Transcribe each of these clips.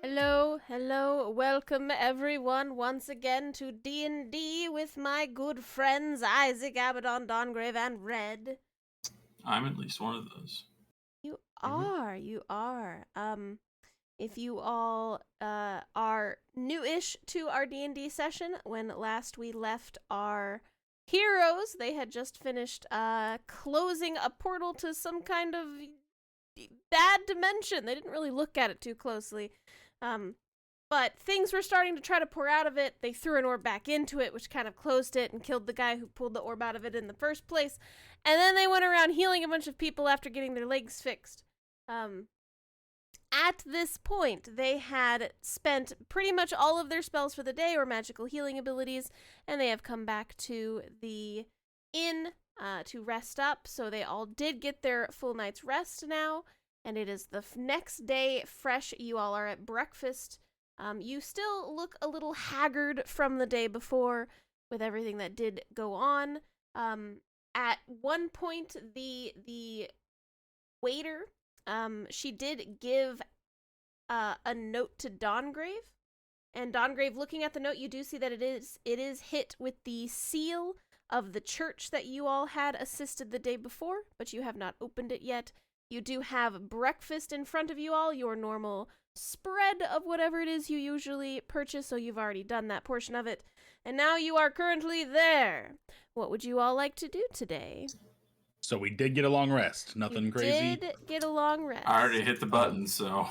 Hello, welcome everyone once again to D&D with my good friends Isaac, Abaddon, Dongrave, and Red. I'm at least one of those. You are. If you all are new-ish to our D&D session, when last we left our heroes, they had just finished closing a portal to some kind of bad dimension. They didn't really look at it too closely. But things were starting to try to pour out of it. They threw an orb back into it, which kind of closed it and killed the guy who pulled the orb out of it in the first place. And then they went around healing a bunch of people after getting their legs fixed. At this point, they had spent pretty much all of their spells for the day or magical healing abilities, and they have come back to the inn to rest up. So they all did get their full night's rest now, and it is the next day fresh. You all are at breakfast. You still look a little haggard from the day before with everything that did go on. At one point, the waiter, she did give a note to Dongrave. And Dongrave, looking at the note, you do see that it is hit with the seal of the church that you all had assisted the day before, but you have not opened it yet. You do have breakfast in front of you all, your normal spread of whatever it is you usually purchase, so you've already done that portion of it. And now you are currently there. What would you all like to do today? So we did get a long rest. Nothing crazy. Did get a long rest. I already hit the button, so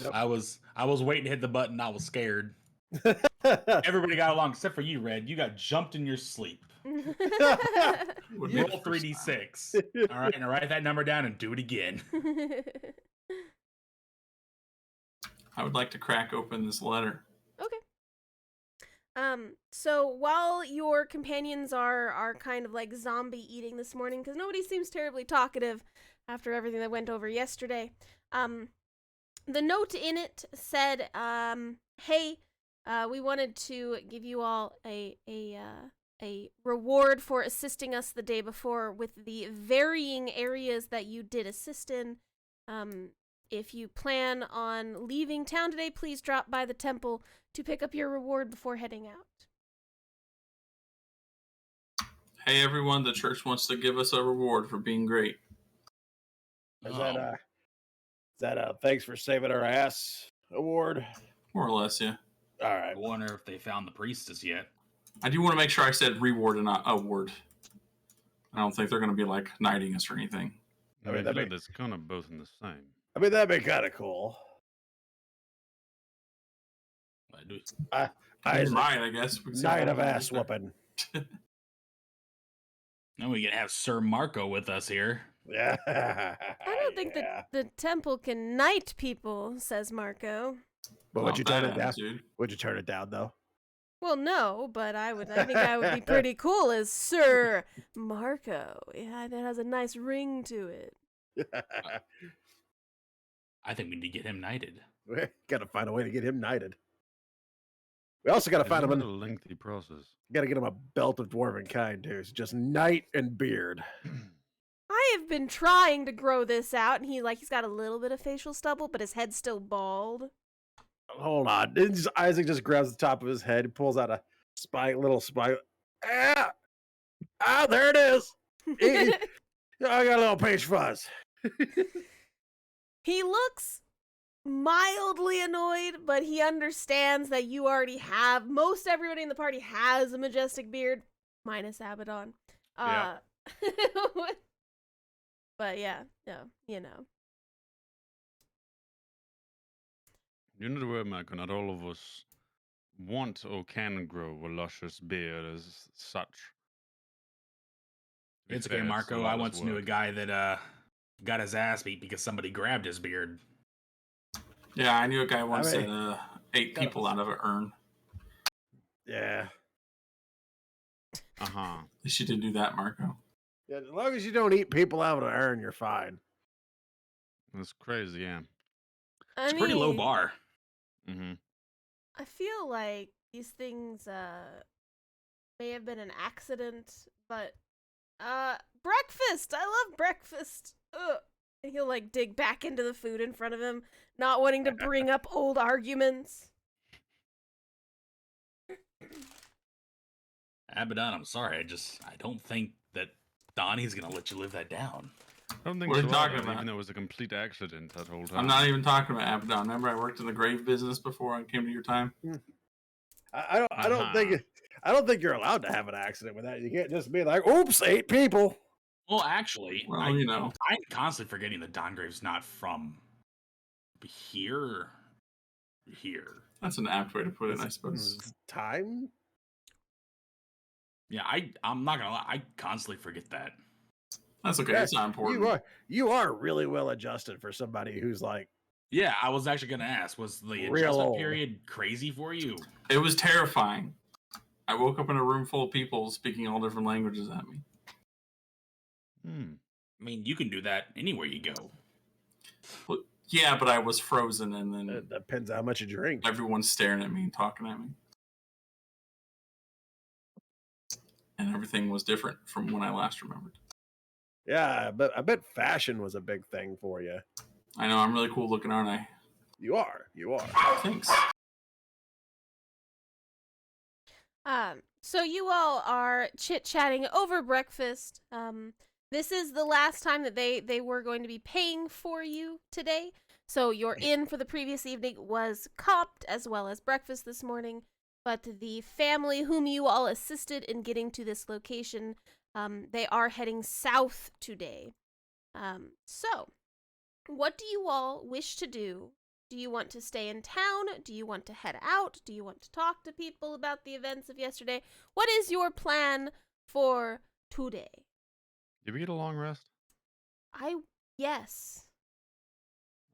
Yep. I was waiting to hit the button. I was scared. Everybody got along except for you, Red. You got jumped in your sleep. would be Roll the first 3d6. All right, now write that number down and do it again. I would like to crack open this letter. Okay. So while your companions are kind of like zombie eating this morning, because nobody seems terribly talkative after everything that went over yesterday, the note in it said, hey, we wanted to give you all a reward for assisting us the day before with the varying areas that you did assist in. If you plan on leaving town today, please drop by the temple to pick up your reward before heading out. Hey everyone, the church wants to give us a reward for being great. Is that a thanks for saving our ass award? More or less, yeah. All I right. wonder if they found the priestess yet. I do want to make sure I said reward and not award. I don't think they're going to be like knighting us or anything. I mean, I feel like it's kind of both in the same. I mean, that'd be kind of cool. You're right, I guess. We can see Night how of we can ass get there. whooping. Now we can have Sir Marco with us here. Yeah. I don't think that the temple can knight people, says Marco. But would Not you turn that it down? attitude. Would you turn it down though? Well, no, but I think I would be pretty cool as Sir Marco. Yeah, it has a nice ring to it. I think we need to get him knighted. We gotta find a way to get him knighted. We also gotta find him. It's a lengthy process. Gotta get him a belt of dwarven kind too. It's just knight and beard. I have been trying to grow this out, and he's got a little bit of facial stubble, but his head's still bald. Hold on. Isaac just grabs the top of his head, pulls out a little spike. Ah, there it is. I got a little peach fuzz. He looks mildly annoyed, but he understands that you already have, most everybody in the party has a majestic beard, minus Abaddon. Yeah. But yeah, no, you know. You know the way, Michael, not all of us want or can grow a luscious beard as such. To be It's fair, okay, a Marco. lot I of once knew a work. guy that got his ass beat because somebody grabbed his beard. Yeah, I knew a guy once mean, that ate gotta- people out of an urn. Yeah. Uh-huh. At least you didn't do that, Marco. Yeah. As long as you don't eat people out of an urn, you're fine. That's crazy, yeah. I It's a pretty low mean, bar. Mm-hmm. I feel like these things may have been an accident, but breakfast! I love breakfast! Ugh. And he'll like dig back into the food in front of him, Not wanting to bring up old arguments. Abaddon, I'm sorry. I don't think that Donnie's gonna let you live that down. I don't think What are so you talking either, about? even though it was a complete accident that whole time. I'm not even talking about Abaddon. Remember, I worked in the grave business before I came to your time. I don't think you're allowed to have an accident with that. You can't just be like, "Oops, 8 people." Well, actually, Well, I'm constantly forgetting that Dongrave's not from here. Here. That's an apt way to put it, I suppose. Time. Yeah, I'm not gonna lie. I constantly forget that. That's okay. Yeah, It's not important. You are really well adjusted for somebody who's like Yeah, I was actually gonna ask, was the real adjustment old. period crazy for you? It was terrifying. I woke up in a room full of people speaking all different languages at me. I mean, you can do that anywhere you go. Well, yeah, but I was frozen, and then It depends how much you drink. everyone's staring at me and talking at me. And everything was different from when I last remembered. Yeah, but I bet fashion was a big thing for you. I know, I'm really cool looking, aren't I? You are. Thanks. So you all are chit-chatting over breakfast. This is the last time that they were going to be paying for you today. So your inn for the previous evening was comped as well as breakfast this morning. But the family whom you all assisted in getting to this location, they are heading south today. So what do you all wish to do? Do you want to stay in town? Do you want to head out? Do you want to talk to people about the events of yesterday? What is your plan for today? Did we get a long rest? Yes.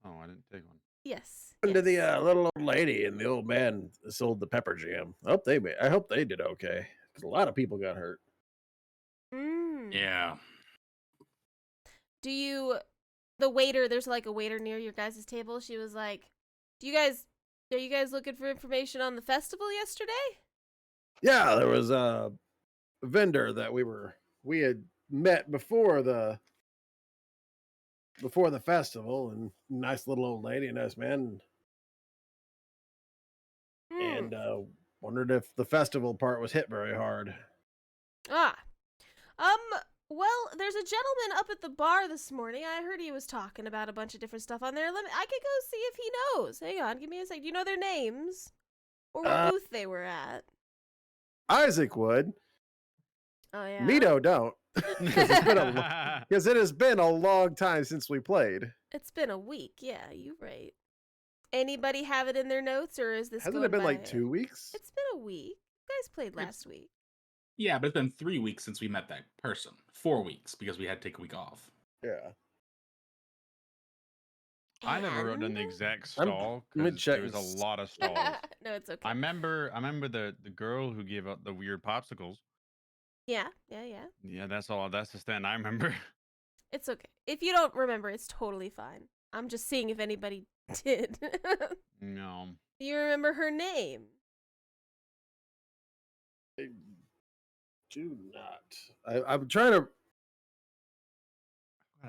Oh, I didn't take one. Yes. To the yes. little old lady and the old man that sold the pepper jam. I hope they did okay, because a lot of people got hurt. Yeah. The waiter, there's like a waiter near your guys' table. She was like, are you guys looking for information on the festival yesterday? Yeah, there was a vendor that we had met before the festival, and nice little old lady, nice man, and wondered if the festival part was hit very hard. Well, there's a gentleman up at the bar this morning. I heard he was talking about a bunch of different stuff on there. I could go see if he knows. Hang on, give me a sec. Do you know their names? Or what booth they were at? Isaac would. Oh, yeah. Mito don't. Because it has been a long time since we played. It's been a week. Yeah, you're right. Anybody have it in their notes, or is this Hasn't it been like 2 weeks? It's been a week. You guys played last week. Yeah, but it's been 3 weeks since we met that person. 4 weeks, because we had to take a week off. Yeah. I never wrote down the And- exact I'm stall gonna because check there was this. a lot of stalls. No, it's okay. I remember the girl who gave out the weird popsicles. Yeah. Yeah, that's all. That's the stand I remember. It's okay. If you don't remember, it's totally fine. I'm just seeing if anybody did. No. Do you remember her name? I do not. I'm trying to.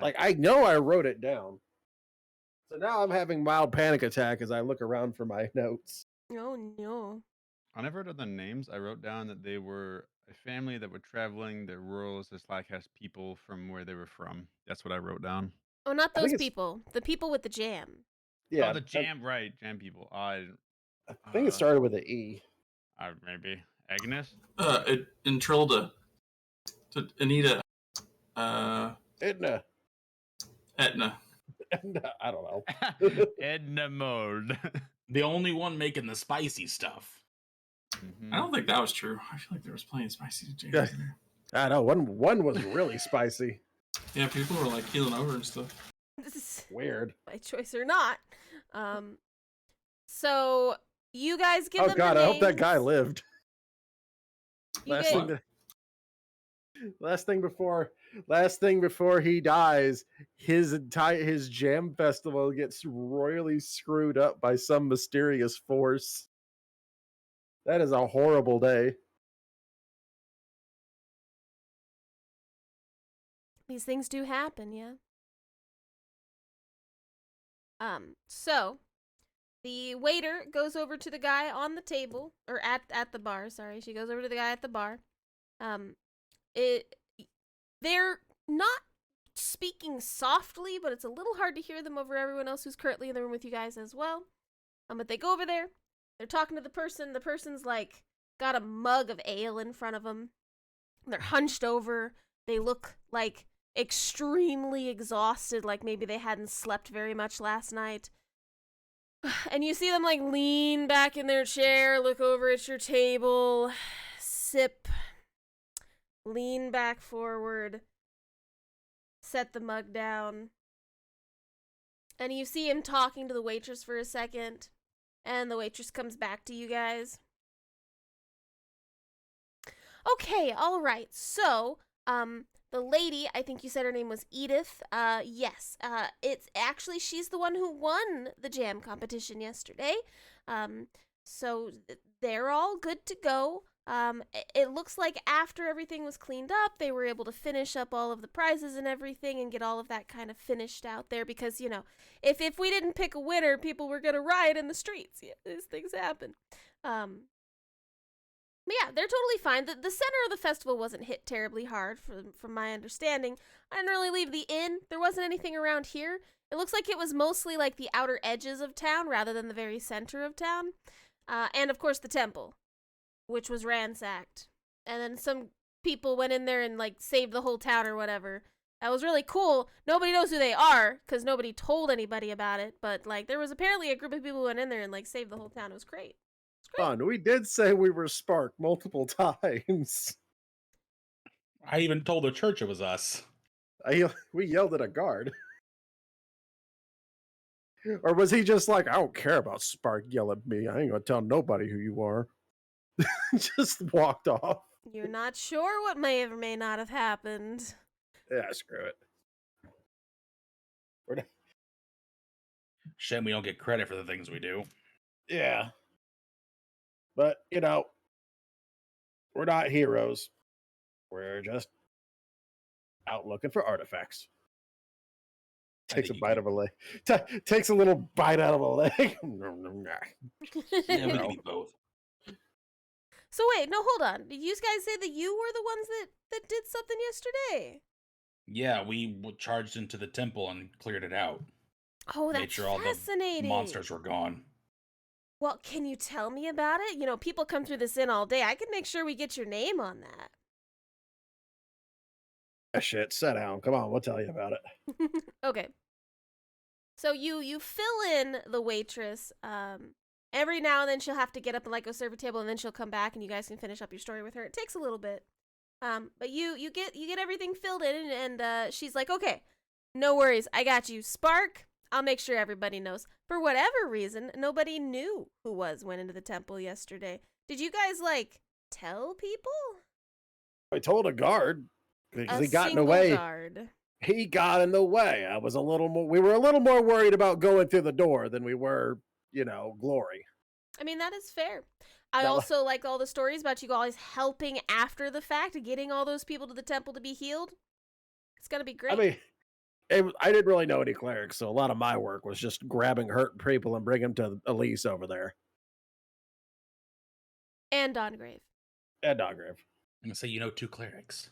Like, I know I wrote it down. So now I'm having mild panic attack as I look around for my notes. Oh, no. I never wrote down the names. I wrote down that they were a family that were traveling the rural / people from where they were from. That's what I wrote down. Oh, not I think those it's- people. The people with the jam. Yeah. Oh, the jam, right? Jam people. I think it started with an E. Maybe Agnes. Intrilda. Anita. Edna. Etna. I don't know. Edna Mold. The only one making the spicy stuff. I don't think that was true. I feel like there was plenty of spicy jams Yeah. in there. I know. One was really spicy. Yeah, people were like keeling over and stuff. This is Weird. by choice or not. So you guys give Oh them God, the I hope that guy names. lived. You Last guys- thing before he dies, his jam festival gets royally screwed up by some mysterious force. That is a horrible day. These things do happen, yeah. So the waiter goes over to the guy on the table, or at the bar. Sorry, she goes over to the guy at the bar. They're not speaking softly, but it's a little hard to hear them over everyone else who's currently in the room with you guys as well. But they go over there. They're talking to the person. The person's like got a mug of ale in front of them. They're hunched over. They look like extremely exhausted, like maybe they hadn't slept very much last night. And you see them like lean back in their chair, look over at your table, sip, lean back forward, set the mug down. And you see him talking to the waitress for a second, and the waitress comes back to you guys. Okay, all right. So, the lady, I think you said her name was Edith. Yes. It's actually, she's the one who won the jam competition yesterday. So they're all good to go. It looks like after everything was cleaned up, they were able to finish up all of the prizes and everything and get all of that kind of finished out there because, you know, if we didn't pick a winner, people were going to riot in the streets. Yeah, these things happen. But yeah, they're totally fine. The center of the festival wasn't hit terribly hard, from my understanding. I didn't really leave the inn. There wasn't anything around here. It looks like it was mostly like the outer edges of town rather than the very center of town. And of course the temple, which was ransacked. And then some people went in there and like saved the whole town or whatever. That was really cool. Nobody knows who they are because nobody told anybody about it. But like there was apparently a group of people who went in there and like saved the whole town. It was great. Fun. We did say we were Spark multiple times. I even told the church it was us. We yelled at a guard. Or was he just like, I don't care about Spark yell at me. I ain't gonna tell nobody who you are. Just walked off. You're not sure what may or may not have happened. Yeah, screw it. We're not- Shame we don't get credit for the things we do. Yeah. But, you know, we're not heroes. We're just out looking for artifacts. Takes a bite of a leg. Takes a little bite out of a leg. Yeah, we can eat both. So wait, no, hold on. Did you guys say that you were the ones that did something yesterday? Yeah, we charged into the temple and cleared it out. Oh, that's Made sure all fascinating. the monsters were gone. Well, can you tell me about it? You know, people come through this inn all day. I can make sure we get your name on that. Shit, sit down. Come on, we'll tell you about it. Okay. So you fill in the waitress. Every now and then she'll have to get up and like go serve a table, and then she'll come back, and you guys can finish up your story with her. It takes a little bit. But you get everything filled in, and she's like, okay, no worries, I got you, Spark. I'll make sure everybody knows. For whatever reason, nobody knew who went into the temple yesterday. Did you guys like tell people? I told a guard because A he got in the single way. guard. He got in the way. We were a little more worried about going through the door than we were, you know, glory. I mean, that is fair. I That wa- also like all the stories about you guys helping after the fact, getting all those people to the temple to be healed. It's gonna be great. I mean, I didn't really know any clerics, so a lot of my work was just grabbing hurt people and bringing them to Elise over there. And Dongrave. And Doggrave. I'm gonna say you know 2 clerics.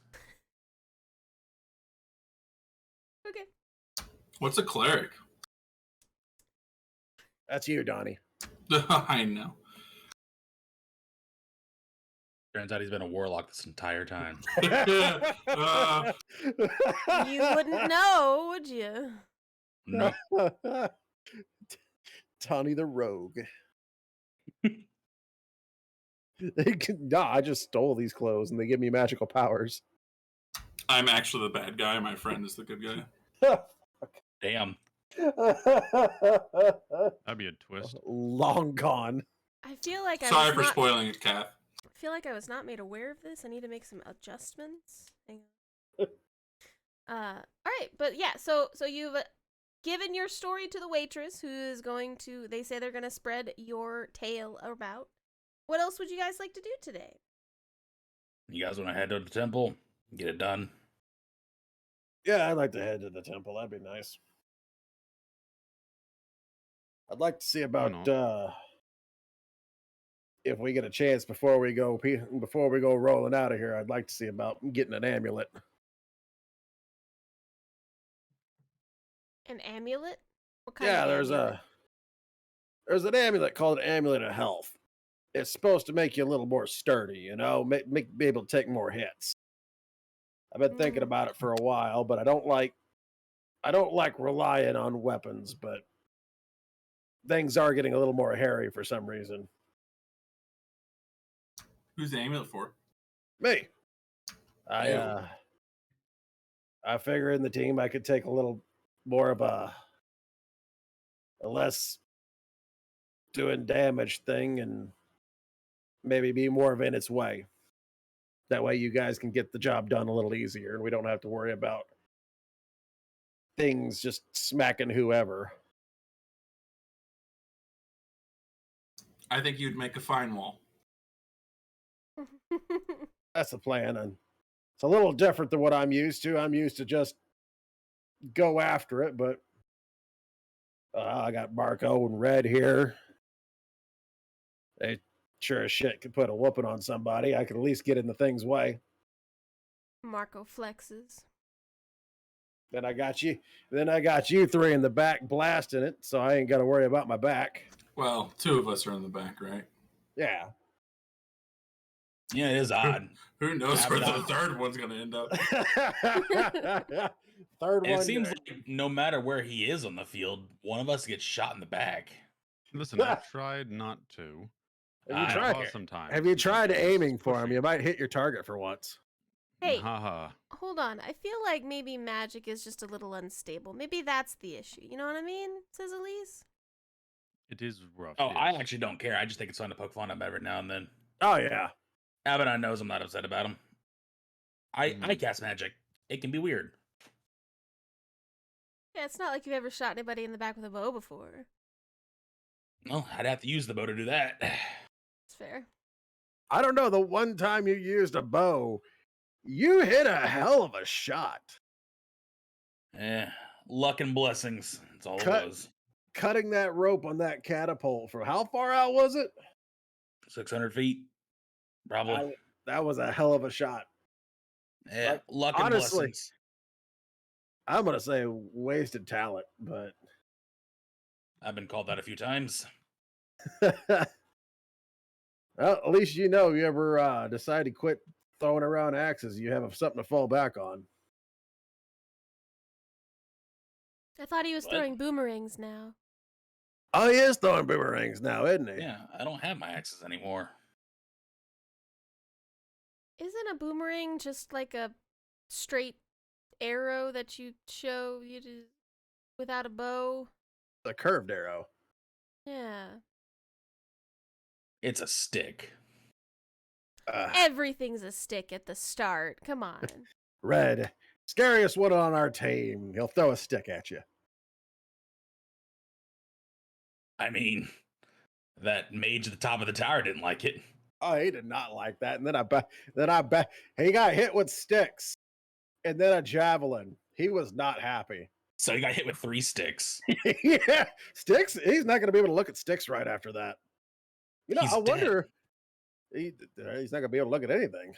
Okay. What's a cleric? That's you, Donnie. I know. Turns out he's been a warlock this entire time. You wouldn't know, would you? No. Donnie the Rogue. No, I just stole these clothes and they give me magical powers. I'm actually the bad guy. My friend is the good guy. Damn. That'd be a twist. Long gone. I feel like Sorry for spoiling it, Kath. I feel like I was not made aware of this. I need to make some adjustments. Hang on. All right, but yeah, so you've given your story to the waitress, who is going to. They say they're going to spread your tale about. What else would you guys like to do today? You guys want to head to the temple? Get it done? Yeah, I'd like to head to the temple. That'd be nice. I'd like to see about not? if we get a chance before we go rolling out of here. I'd like to see about getting an amulet. An amulet? What kind Yeah, of amulet? there's an amulet called an amulet of health. It's supposed to make you a little more sturdy, you know, make be able to take more hits. I've been thinking Mm. about it for a while, but I don't like relying on weapons, but things are getting a little more hairy for some reason. Who's the amulet for? Me. Ew. I figure in the team I could take a little more of a less doing damage thing and maybe be more of in its way. That way you guys can get the job done a little easier and we don't have to worry about things just smacking whoever. I think you'd make a fine wall. That's the plan, and it's a little different than what I'm used to. I'm used to just go after it, but I got Marco and Red here. They sure as shit could put a whooping on somebody. I could at least get in the thing's way. Marco flexes. Then I got you. Then I got you three in the back blasting it, so I ain't got to worry about my back. Well, two of us are in the back, right? Yeah. Yeah, it is odd. Who knows Yeah, where but the third one's going to end up? Third And one. it seems like no matter where he is on the field, one of us gets shot in the back. Listen, I've tried not to. Have you I tried? Pause sometimes. Have you tried because aiming it's for him? pushing. You might hit your target for once. Hey, Haha. hold on. I feel like maybe magic is just a little unstable. Maybe that's the issue. You know what I mean? Says Elise. It is rough. Oh, I yes. actually don't care. I just think it's fun to poke fun at him every now and then. Oh yeah. Abaddon knows I'm not upset about him. I Mhm. cast magic. It can be weird. Yeah, it's not like you've ever shot anybody in the back with a bow before. Well, I'd have to use the bow to do that. It's fair. I don't know. The one time you used a bow, you hit a hell of a shot. Luck and blessings. That's all Cut. it was. Cutting that rope on that catapult from how far out was it? 600 feet, probably. That was a hell of a shot. Yeah, like, luck and honestly, blessings. I'm gonna say wasted talent, but I've been called that a few times. well, at least you know you ever decide to quit throwing around axes, you have something to fall back on. I thought he was What? throwing boomerangs now. Oh, he is throwing boomerangs now, isn't he? Yeah, I don't have my axes anymore. Isn't a boomerang just like a straight arrow that you show you to, without a bow? A curved arrow. Yeah. It's a stick. Everything's a stick at the start. Come on. Red, scariest one on our team. He'll throw a stick at you. I mean, that mage at the top of the tower didn't like it. Oh, he did not like that. And then I bet he got hit with sticks and then a javelin. He was not happy. So he got hit with 3 sticks. Yeah, sticks. He's not going to be able to look at sticks right after that. You know, He's I wonder. He's not going to be able to look at anything.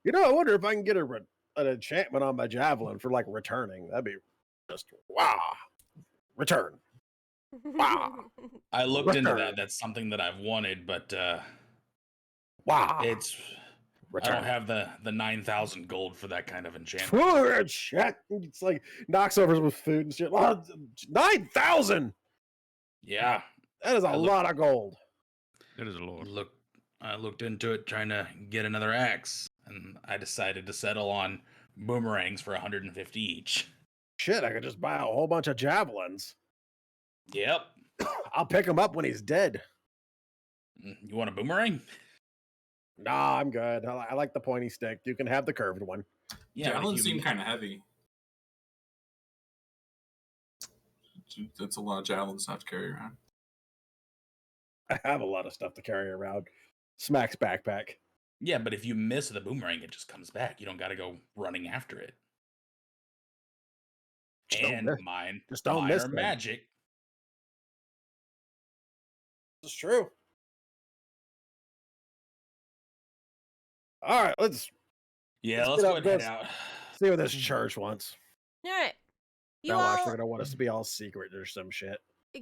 You know, I wonder if I can get an enchantment on my javelin for like returning. That'd be just wow. Return. Wow. I looked into Return. that. That's something that I've wanted, but Wow. it's Return. I don't have the 9,000 gold for that kind of enchantment. Poor chat. It's like knocks over with food and shit. 9,000. Yeah, That is a lot of gold. It is a lot. I looked into it trying to get another axe, and I decided to settle on boomerangs for 150 each. Shit, I could just buy a whole bunch of javelins. Yep. I'll pick him up when he's dead. You want a boomerang? Nah, I'm good. I like the pointy stick. You can have the curved one. Yeah, but Javelins if you- seem kind of heavy. That's a lot of javelins to have to carry around. I have a lot of stuff to carry around. Smack's backpack. Yeah, but if you miss the boomerang, it just comes back. You don't got to go running after it. Just don't And miss. mine, Just don't mine miss are them. magic. This is true. All right, let's Yeah, Let's let's get go up ahead and this. head out. see what this church wants. All right. You They're all actually gonna want us to be all secret or some shit.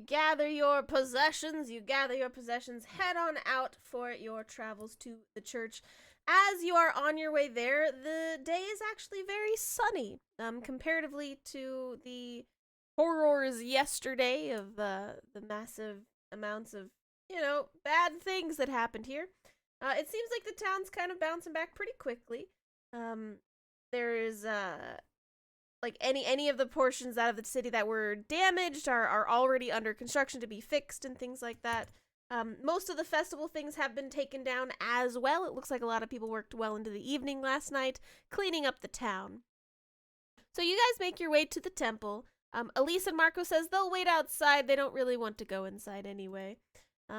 gather your possessions. You gather your possessions. Head on out for your travels to the church. As you are on your way there, the day is actually very sunny, comparatively to the horrors yesterday of the massive amounts of bad things that happened here. It seems like the town's kind of bouncing back pretty quickly. There's like any of the portions out of the city that were damaged are already under construction to be fixed and things like that. Most of the festival things have been taken down as well. It looks like a lot of people worked well into the evening last night, cleaning up the town. So you guys make your way to the temple. Elise and Marco says they'll wait outside. They don't really want to go inside anyway.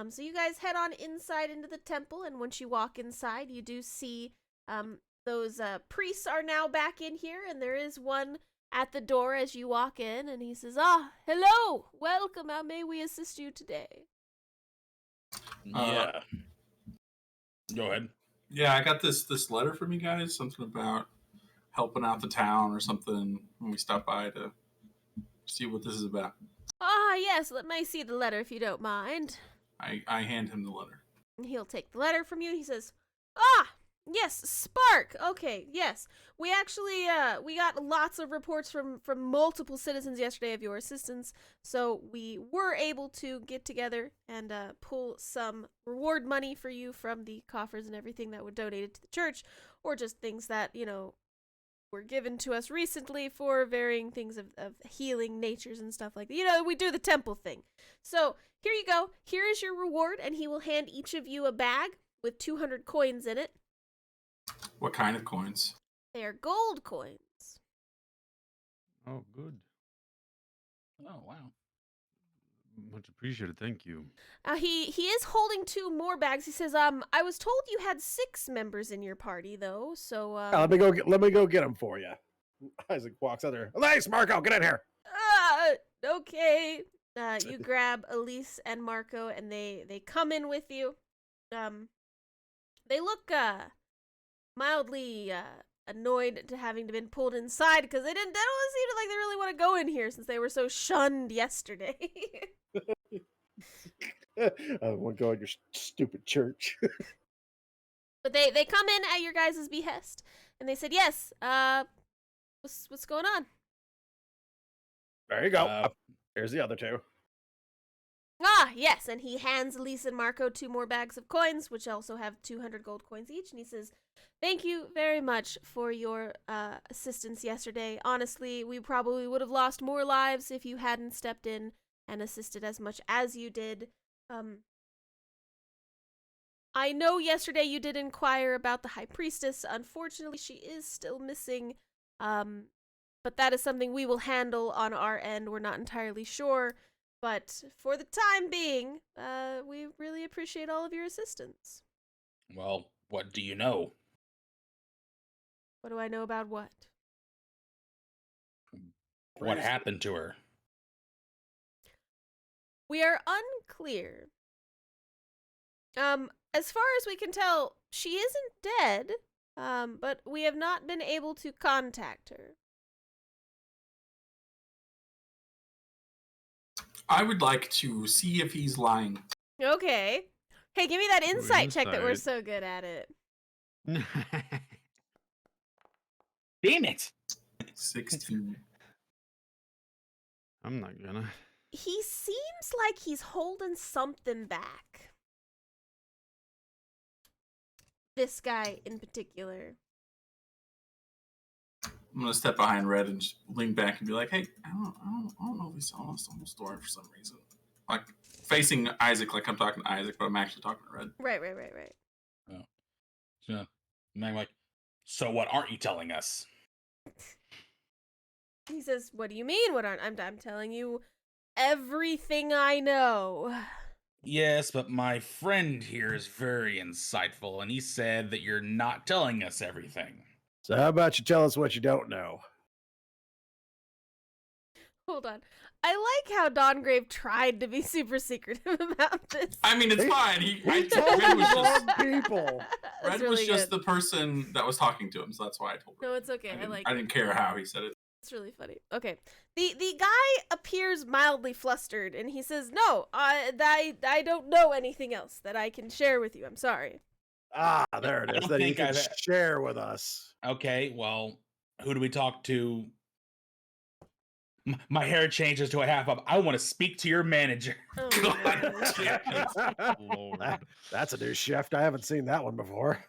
So you guys head on inside into the temple, and once you walk inside, you do see those priests are now back in here, and there is one at the door as you walk in, and he says, hello, welcome, how may we assist you today? Yeah. Go ahead. Yeah, I got this letter from you guys, something about helping out the town or something when we stop by to see what this is about. Yes, let me see the letter if you don't mind. I hand him the letter. He'll take the letter from you, and he says, yes, Spark. Okay, yes. We actually, we got lots of reports from multiple citizens yesterday of your assistance, so we were able to get together and pull some reward money for you from the coffers and everything that were donated to the church, or just things that, were given to us recently for varying things of healing natures and stuff like that. We do the temple thing. So, here you go. Here is your reward, and he will hand each of you a bag with 200 coins in it. What kind of coins? They are gold coins. Oh, good. Oh, wow. Much appreciated. Thank you. He is holding 2 more bags. He says, I was told you had 6 members in your party, though, so, Let me go get them for you. Isaac walks out there. Elise, Marco, get in here. Okay. You grab Elise and Marco, and they come in with you. They look, mildly, annoyed to having been pulled inside, because they don't seem like they really want to go in here since they were so shunned yesterday. I want to go in your stupid church. But they come in at your guys' behest, and they said, yes, what's going on? There you go. Here's the other 2. Yes, and he hands Elise and Marco 2 more bags of coins, which also have 200 gold coins each, and he says, thank you very much for your assistance yesterday. Honestly, we probably would have lost more lives if you hadn't stepped in and assisted as much as you did. I know yesterday you did inquire about the High Priestess. Unfortunately, she is still missing, but that is something we will handle on our end. We're not entirely sure. But for the time being, we really appreciate all of your assistance. Well, what do you know? What do I know about what? What happened to her? We are unclear. As far as we can tell, she isn't dead, but we have not been able to contact her. I would like to see if he's lying. Okay. Hey, give me that insight check that we're insight. so good at it. Damn it! 16. I'm not gonna. He seems like he's holding something back. This guy in particular. I'm gonna step behind Red and just lean back and be like, "Hey, I don't know if he's telling us the whole story for some reason." Like facing Isaac, like I'm talking to Isaac, but I'm actually talking to Red. Right. So, and I'm like, so what aren't you telling us? He says, "What do you mean? What aren't I'm telling you everything I know." Yes, but my friend here is very insightful, and he said that you're not telling us everything. So how about you tell us what you don't know? Hold on. I like how Dawngrave tried to be super secretive about this. I mean, it's He- fine. He Red told was the just wrong people. That's Red was really just good. the person that was talking to him, so that's why I told him. No, it's okay. I like I it. didn't care how he said it. It's really funny. Okay. The guy appears mildly flustered and he says, "No, I don't know anything else that I can share with you. I'm sorry." Ah, there it I is. don't That you think can I've- share with us. Okay, well, who do we talk to? My hair changes to a half up. I want to speak to your manager. Oh God my gosh. damn. Lord. That's a new shift. I haven't seen that one before.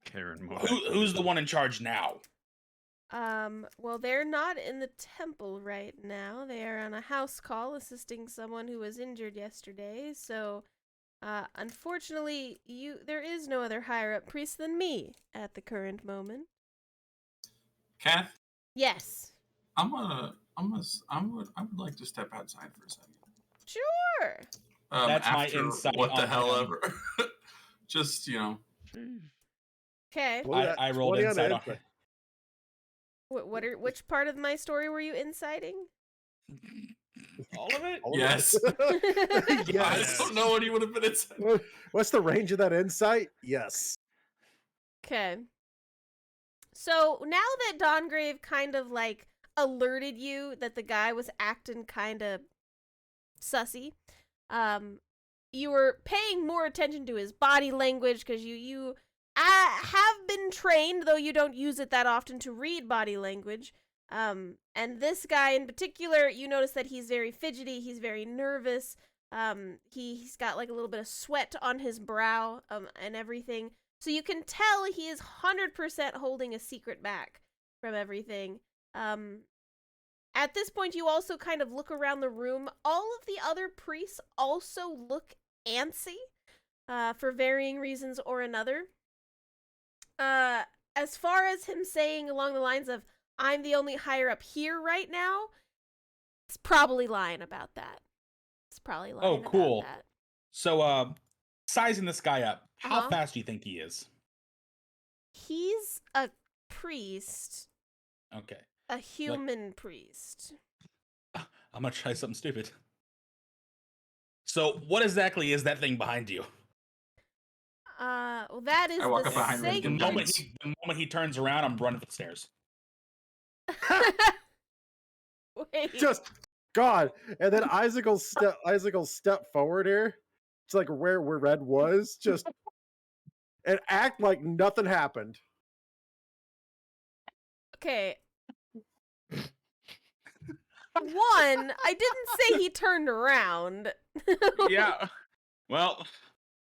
Karen Moore. Who's the one in charge now? Well, they're not in the temple right now. They are on a house call assisting someone who was injured yesterday. So, unfortunately, there is no other higher up priest than me at the current moment. Kath, Yes. I would like to step outside for a second. Sure. That's my After insight what the on hell him. ever. Just, Okay. I rolled 20 on insight on insight. Which part of my story were you inciting? all of it. All of yes. it. I Yes. don't know what he would have been inside. What's the range of that insight? Yes. Okay. So now that Dawngrave kind of like alerted you that the guy was acting kind of sussy, you were paying more attention to his body language because you have been trained, though you don't use it that often, to read body language. And this guy in particular, you notice that he's very fidgety, he's very nervous. He's got like a little bit of sweat on his brow, and everything. So you can tell he is 100% holding a secret back from everything. At this point, you also kind of look around the room. All of the other priests also look antsy, for varying reasons or another. As far as him saying along the lines of, "I'm the only higher up here right now," it's probably lying about that. It's probably lying about Cool. that. So, sizing this guy up, how Uh-huh. fast do you think he is? He's a priest. Okay, A human priest. I'm gonna try something stupid. So, what exactly is that thing behind you? Well, that is I walk the up behind him and The give him segment. guidance. the moment he turns around, I'm running for the stairs. Wait. Just God. And then Isaac will step forward here. It's like where Red was. Just and act like nothing happened. Okay. One, I didn't say he turned around. Yeah. Well,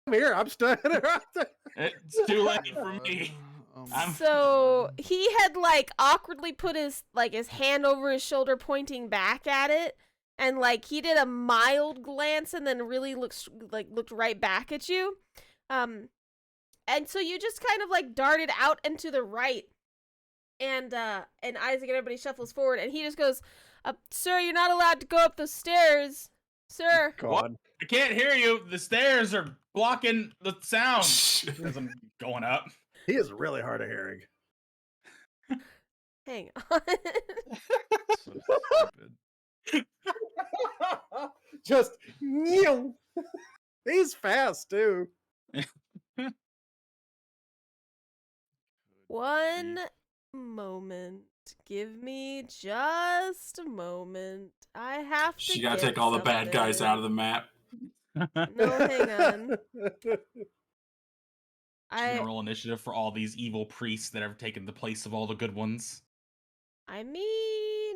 I'm here. I'm standing right there. it's too late for me. I'm- So he had like awkwardly put his hand over his shoulder, pointing back at it, and like he did a mild glance and then really looked right back at you. And so you just kind of like darted out and to the right, and Isaac and everybody shuffles forward, and he just goes, "Sir, you're not allowed to go up the stairs, sir." God. I can't hear you. The stairs are blocking the sound as I'm going up. He is really hard of hearing. Hang on. So stupid. Just he's fast too. One moment. Give me just a moment. I have to. She gotta get take all the bad guys something. out of the map. No, hang on. General initiative for all these evil priests that have taken the place of all the good ones. I mean,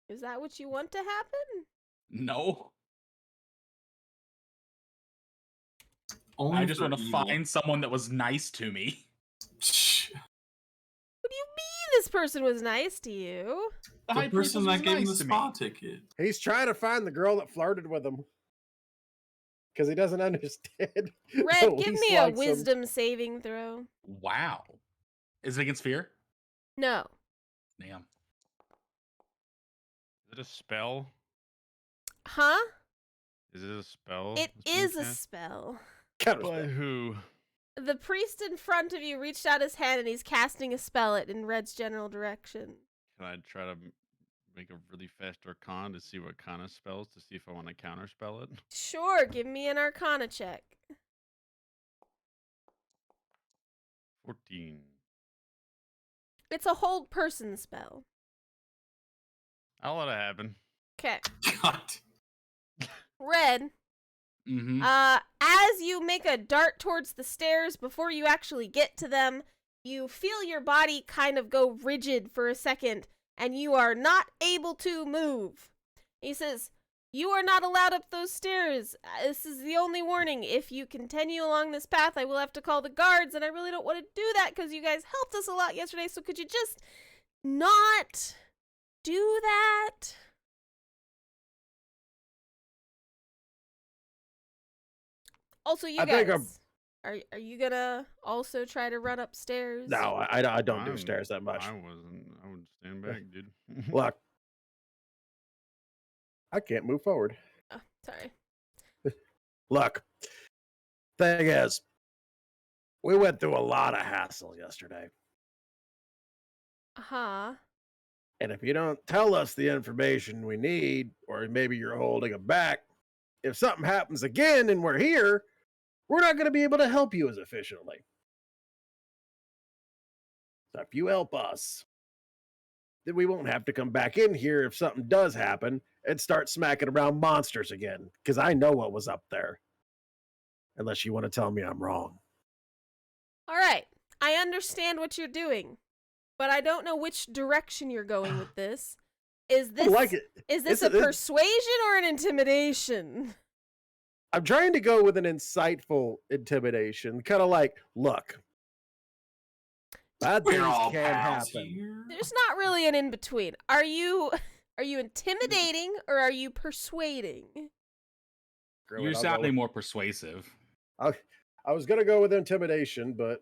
is that what you want to happen? No, Only I just for want to evil. find someone that was nice to me. What do you mean this person was nice to you? The The high priest person was that gave him the nice to me. spa ticket. He's trying to find the girl that flirted with him. Because he doesn't understand. Red, who give least me a likes him. wisdom saving throw. Wow. Is it against fear? No. Damn. Is it a spell? Huh? Is it a spell? It that's being is a cast? spell. Kind of By spell. who? The priest in front of you reached out his hand and he's casting a spell in Red's general direction. Can I try to make a really fast Arcana to see what kind of spells to see if I want to counterspell it? Sure, give me an Arcana check. 14. It's a hold person spell. I'll let it happen. Okay. God. Red. Mm-hmm. As you make a dart towards the stairs, before you actually get to them, you feel your body kind of go rigid for a second, and you are not able to move. He says, "You are not allowed up those stairs. This is the only warning. If you continue along this path, I will have to call the guards, and I really don't want to do that because you guys helped us a lot yesterday, so could you just not do that?" Also, you I think I'm- guys, are you gonna also try to run upstairs? No, I don't do I'm- stairs that much. I wasn't. I would stand back, dude. Look, I can't move forward. Oh, sorry. Look, thing is, we went through a lot of hassle yesterday. Uh-huh. And if you don't tell us the information we need, or maybe you're holding it back, if something happens again and we're here, we're not going to be able to help you as efficiently. So if you help us, then we won't have to come back in here if something does happen and start smacking around monsters again, because I know what was up there. Unless you want to tell me I'm wrong. All right. I understand what you're doing, but I don't know which direction you're going with this. Is this I like it. Is this It's a a- persuasion or an intimidation? I'm trying to go with an insightful intimidation, kind of like, look, bad things We're all can pals happen. here. There's not really an in between. Are you intimidating or are you persuading? Screw it, You're I'll go sounding with- more persuasive. I was gonna go with intimidation, but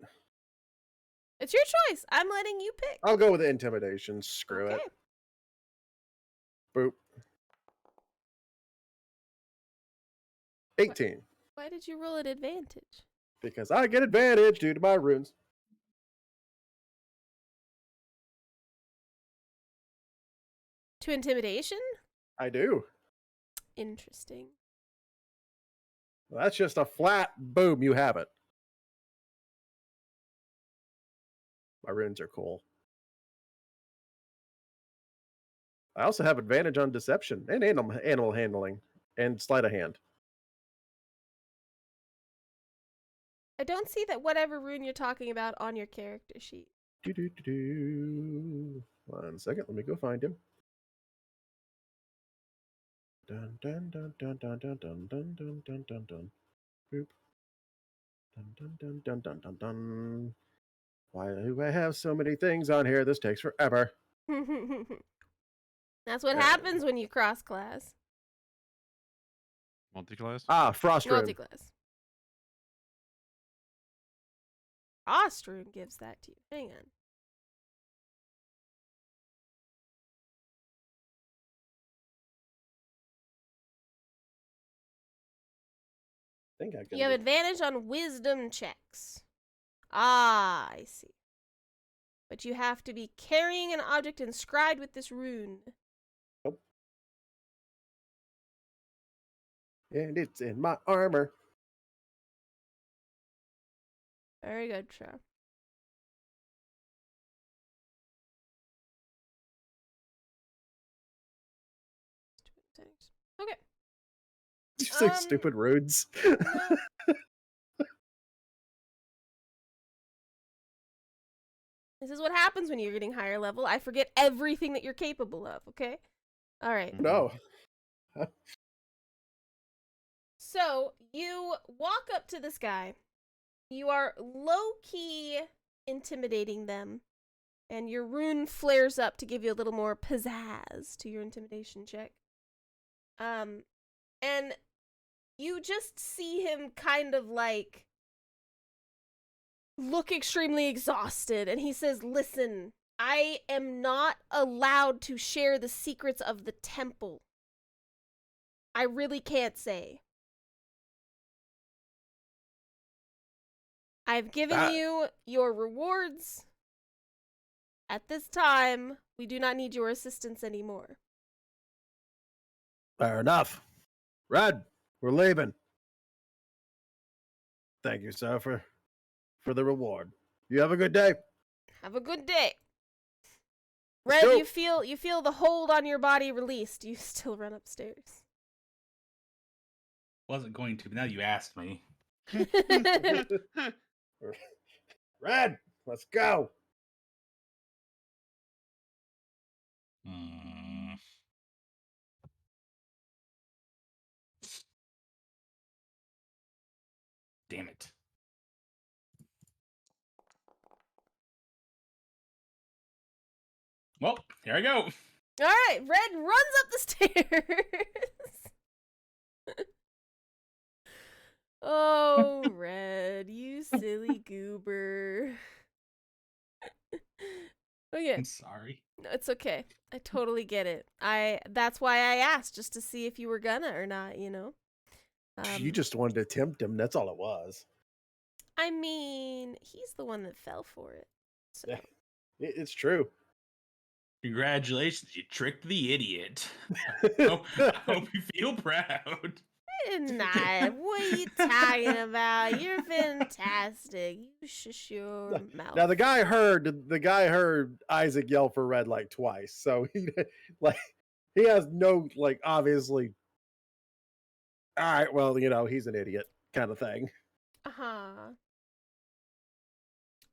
It's your choice. I'm letting you pick. I'll go with intimidation. Screw Okay. it. Boop. 18. Why did you roll at advantage? Because I get advantage due to my runes. To intimidation? I do. Interesting. Well, that's just a flat boom. You have it. My runes are cool. I also have advantage on deception and animal handling and sleight of hand. I don't see that whatever rune you're talking about on your character sheet. Do. 1 second, let me go find him. Dun dun dun dun dun dun dun dun dun dun dun dun. Boop. Dun dun dun dun dun dun dun. Why do I have so many things on here? This takes forever. That's what happens when you cross class. Multi-class? Ah, frost rune. Multi-class. Frost rune gives that to you. Hang on. I think I can. You have do- advantage on wisdom checks. Ah, I see. But you have to be carrying an object inscribed with this rune. And it's in my armor. Very good, Tra. Okay. You say Um, stupid runes. No. This is what happens when you're getting higher level. I forget everything that you're capable of, okay? All right. No. So, you walk up to this guy. You are low-key intimidating them. And your rune flares up to give you a little more pizzazz to your intimidation check. And you just see him kind of like look extremely exhausted, and he says, "Listen, I am not allowed to share the secrets of the temple. I really can't say. I've given That- you your rewards. At this time, we do not need your assistance anymore." Fair enough. Red, we're leaving. Thank you, sir, for the reward. You have a good day. Have a good day. Let's Red, go. you feel the hold on your body released. You still run upstairs. Wasn't going to, but now you asked me. Red, let's go. Hmm. Damn it. Well, here I go. All right, Red runs up the stairs. Oh, Red, you silly goober. Okay, I'm sorry. no, it's okay. I totally get it. That's why I asked, just to see if you were gonna or not, you know. You just wanted to tempt him. That's all it was. I mean, he's the one that fell for it. So. Yeah. It's true. Congratulations, you tricked the idiot. I hope you feel proud. Nah, what are you talking about? You're fantastic. You shush your mouth. Now the guy heard Isaac yell for Red like twice, so he has no obviously. All right, well he's an idiot kind of thing.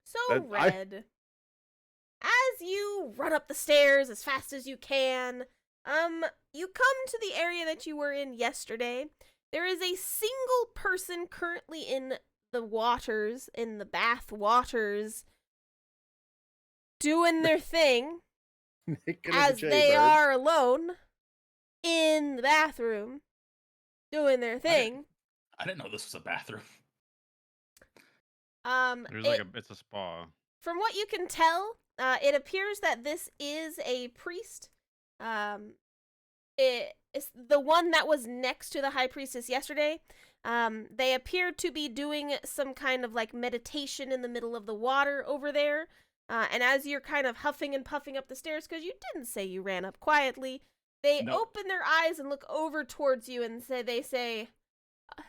So Red, as you run up the stairs as fast as you can, you come to the area that you were in yesterday. There is a single person currently in the waters, in the bath waters, doing their thing, as they are alone in the bathroom, doing their thing. I didn't know this was a bathroom. It's a spa. From what you can tell, it appears that this is a priest. It's the one that was next to the high priestess yesterday. They appear to be doing some kind of meditation in the middle of the water over there. And as you're kind of huffing and puffing up the stairs, because you didn't say you ran up quietly, they open their eyes and look over towards you and they say,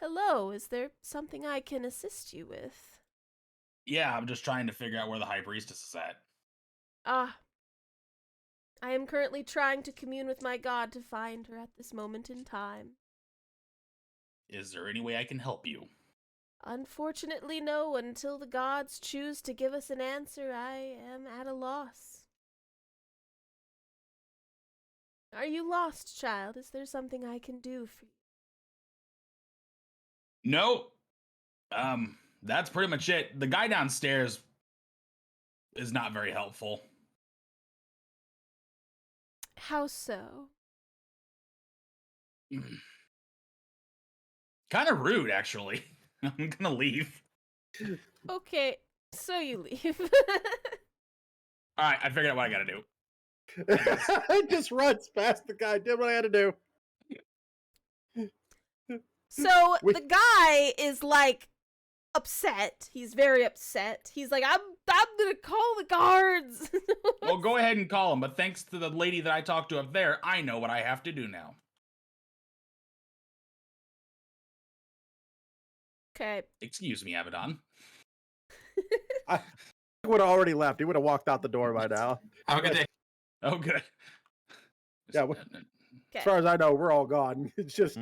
"Hello, is there something I can assist you with?" Yeah, I'm just trying to figure out where the high priestess is at. I am currently trying to commune with my god to find her at this moment in time. Is there any way I can help you? Unfortunately, no. Until the gods choose to give us an answer, I am at a loss. Are you lost, child? Is there something I can do for you? No. That's pretty much it. The guy downstairs is not very helpful. How so? Kind of rude, actually. I'm gonna leave. Okay, so you leave. Alright, I figured out what I gotta do. It just runs past the guy. Did what I had to do. So the guy is upset. He's very upset. He's like, I'm gonna call the guards. Well, go ahead and call him, but thanks to the lady that I talked to up there, I know what I have to do now. Okay. Excuse me, Abaddon. I would have already left. He would have walked out the door by now. Have a good day. Oh, good. Yeah, as far as I know, we're all gone. It's just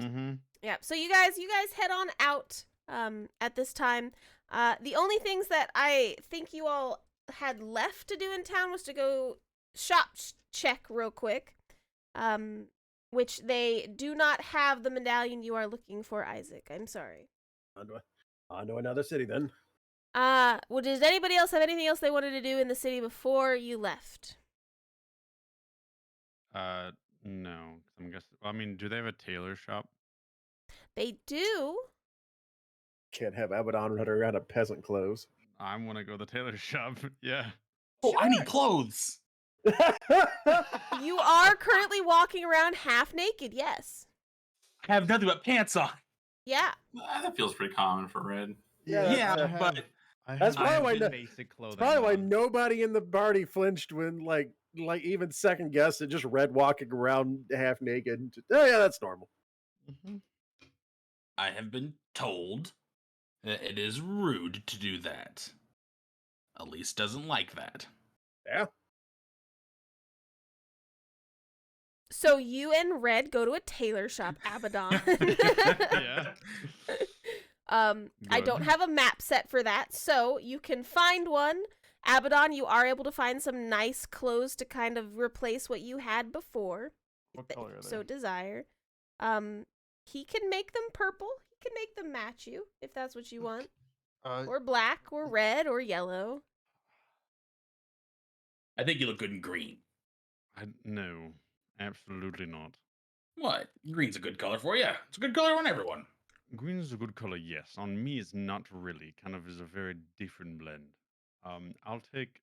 Yeah, so you guys head on out at this time. The only things that I think you all had left to do in town was to go shop check real quick, which they do not have the medallion you are looking for, Isaac. I'm sorry. on to another city then. Well, does anybody else have anything else they wanted to do in the city before you left? No. I'm guessing. I mean, do they have a tailor shop? They do. Can't have Abaddon run around in peasant clothes. I want to go to the tailor shop. Yeah. Oh, I need clothes. You are currently walking around half naked, yes. I have nothing but pants on. Yeah. That feels pretty common for Red. Yeah, but I That's have probably why been no- basic clothing. Probably why on. nobody in the party flinched when like even second guessed it. Just Red walking around half naked. Oh yeah, that's normal. Mhm. I have been told that it is rude to do that. Elise doesn't like that. Yeah. So you and Red go to a tailor shop, Abaddon. Yeah. I don't Good. have a map set for that, so you can find one. Abaddon, you are able to find some nice clothes to kind of replace what you had before. What that color you are so they? desire. He can make them purple. He can make them match you if that's what you want. Or black, or red, or yellow. I think you look good in green. No, absolutely not. What? Green's a good color for you. It's a good color on everyone. Green is a good color, yes. On me, it's not really. Kind of is a very different blend. I'll take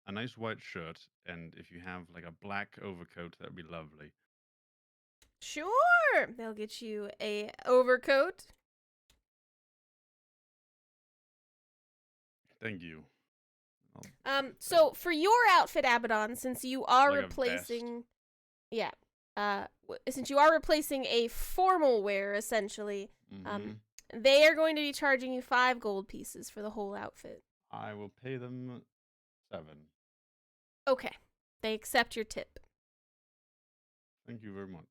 a nice white shirt, and if you have like a black overcoat, that'd be lovely. Sure, they'll get you a overcoat. Thank you. So for your outfit, Abaddon, since you are Like a replacing, since you are replacing a formal wear essentially, Mhm. they are going to be charging you 5 gold pieces for the whole outfit. I will pay them 7. Okay, they accept your tip. Thank you very much.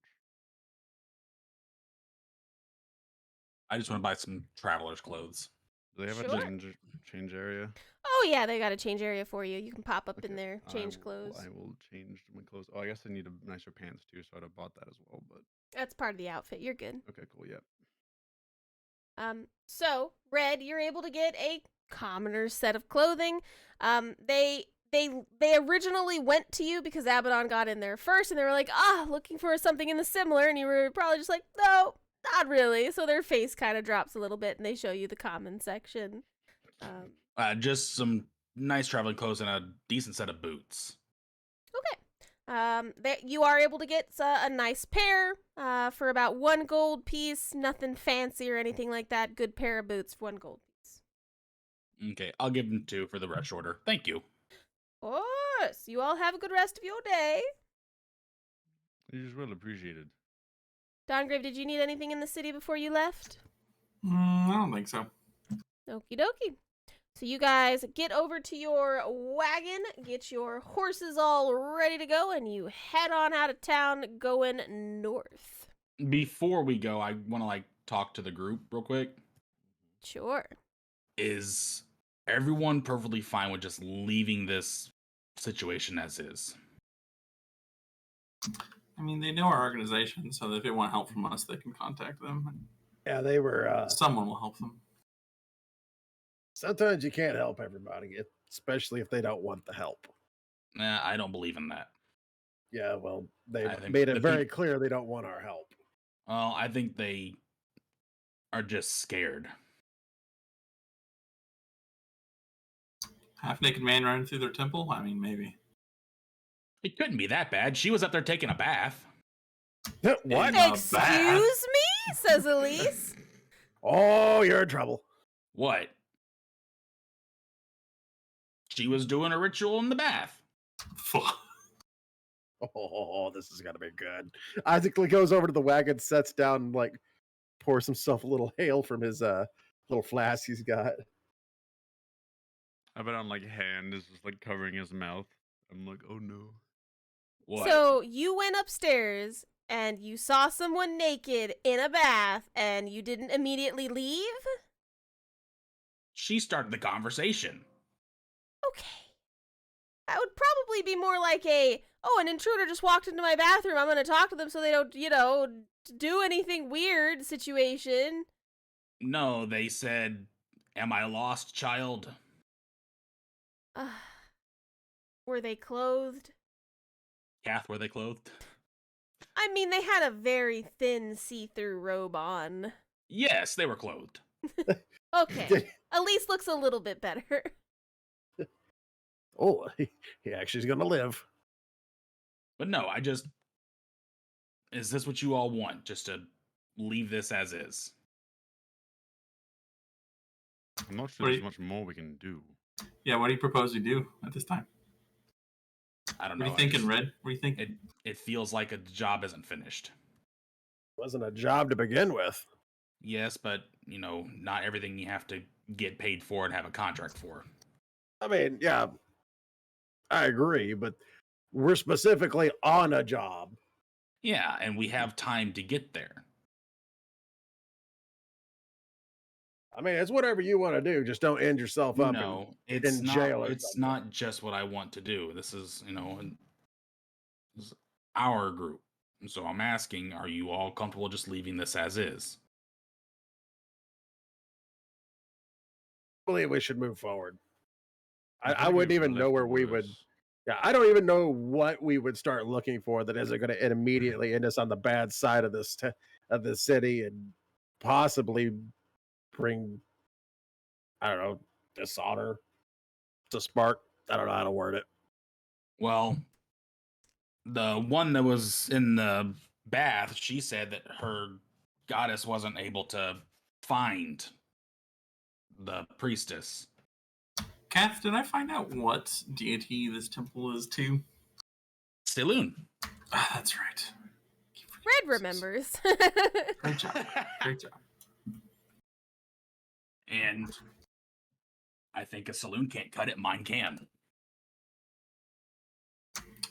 I just want to buy some traveler's clothes. Do they have Sure. a change area? Oh yeah, they got a change area for you. You can pop up in Okay, there, change clothes. I will change my clothes. Oh, I guess I need a nicer pants too, so I'd have bought that as well. But That's part of the outfit. You're good. okay, cool. Yeah. So Red, you're able to get a commoner set of clothing. They originally went to you because Abaddon got in there first, and they were like, looking for something in the similar, and you were probably just like, no, not really. So their face kind of drops a little bit, and they show you the common section. Just some nice traveling clothes and a decent set of boots. You are able to get a nice pair for about 1 gold piece. Nothing fancy or anything like that. Good pair of boots for 1 gold piece. Okay, I'll give them 2 for the rush order. Thank you. Of course. You all have a good rest of your day. It is well appreciated. Dongrave, did you need anything in the city before you left? I don't think so. Okie dokie. So you guys get over to your wagon, get your horses all ready to go, and you head on out of town going north. Before we go, I want to talk to the group real quick. Sure. Is everyone perfectly fine with just leaving this situation as is? I mean, they know our organization, so if they want help from us, they can contact them. And Yeah, they were. someone will help them. Sometimes you can't help everybody, especially if they don't want the help. Nah, I don't believe in that. Yeah, well, they I think made it the very clear they don't want our help. Well, I think they are just scared. Half-naked man running through their temple? I mean, maybe. It couldn't be that bad. She was up there taking a bath. What? Not Excuse bad. me, says Elise. Oh, you're in trouble. What? She was doing a ritual in the bath. Oh, this is gonna be good. Isaac goes over to the wagon, sets down, and pours himself a little ale from his little flask he's got. I bet on hand is just covering his mouth. I'm like, oh no. What? So you went upstairs and you saw someone naked in a bath and you didn't immediately leave? She started the conversation. Okay. That would probably be more like an intruder just walked into my bathroom. I'm going to talk to them so they don't, do anything weird situation. No, they said, "Am I lost, child?" Were they clothed? Kath, were they clothed? I mean, they had a very thin see-through robe on. Yes, they were clothed. Okay. Elise looks a little bit better. Oh, he actually is gonna live. But no, is this what you all want? Just to leave this as is? I'm not sure What do there's you- much more we can do. Yeah, what do you propose we do at this time? I don't What are know. you thinking, Red? What are you thinking? It feels like a job isn't finished. Wasn't a job to begin with. Yes, but not everything you have to get paid for and have a contract for. I mean, yeah, I agree, but we're specifically on a job. Yeah, and we have time to get there. I mean, it's whatever you want to do. Just don't end yourself up No, in jail or it's something. not just what I want to do. This is, this is our group. So I'm asking, are you all comfortable just leaving this as is? I believe we should move forward. I'm I gonna wouldn't go for even know where we would. leftovers. Yeah, I don't even know what we would start looking for that isn't going to immediately end us on the bad side of of the city and possibly bring, I don't know, dishonor to spark. I don't know how to word it. Well, the one that was in the bath, she said that her goddess wasn't able to find the priestess. Kath, did I find out what deity this temple is to? Saloon. Ah, that's right. Red remembers. Great job. Great job. And I think a saloon can't cut it, mine can.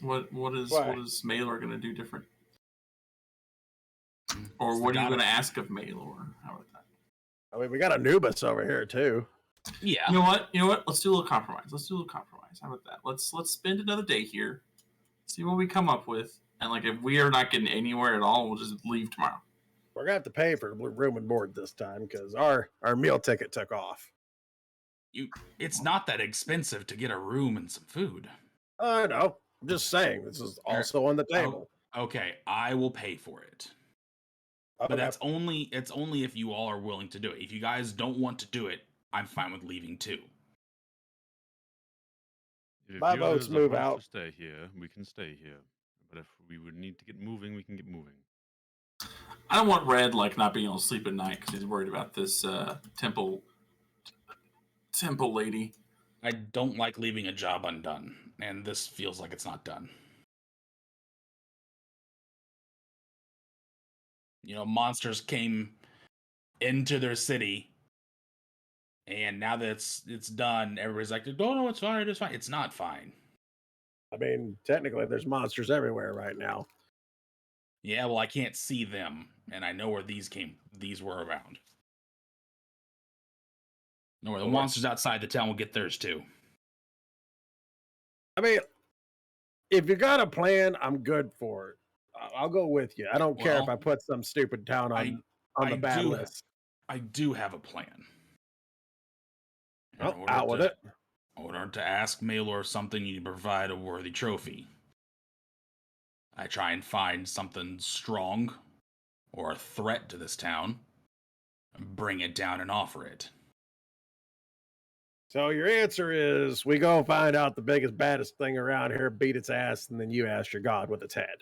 What is Why? what is Maylor gonna do different? It's Or the what are you gonna goddess. ask of Maylor? How about that? I mean, we got Anubis over here too. Yeah. You know what? Let's do a little compromise. How about that? Let's spend another day here, see what we come up with, and like if we are not getting anywhere at all, we'll just leave tomorrow. We're gonna have to pay for room and board this time because our meal ticket took off. It's not that expensive to get a room and some food. I know. I'm just saying this is also on the table. Okay, I will pay for it. But Okay. it's only if you all are willing to do it. If you guys don't want to do it, I'm fine with leaving too. If My you votes others move want out. to stay here, we can stay here. But if we would need to get moving, we can get moving. I don't want Red like not being able to sleep at night because he's worried about this temple lady. I don't like leaving a job undone, and this feels like it's not done. Monsters came into their city, and now that it's done, everybody's like, "Oh no, it's fine, it's fine." It's not fine. I mean, technically, there's monsters everywhere right now. Yeah, well, I can't see them, and I know where these were around. No, the monsters outside the town will get theirs too. I mean, if you got a plan, I'm good for it. I'll go with you. I don't care if I Well, put some stupid town on the bad list. I do have a plan. Oh, out with it. In order to ask Maylor something, you provide a worthy trophy. I try and find something strong or a threat to this town, bring it down and offer it. So your answer is we go find out the biggest, baddest thing around here, beat its ass, and then you ask your god with its head.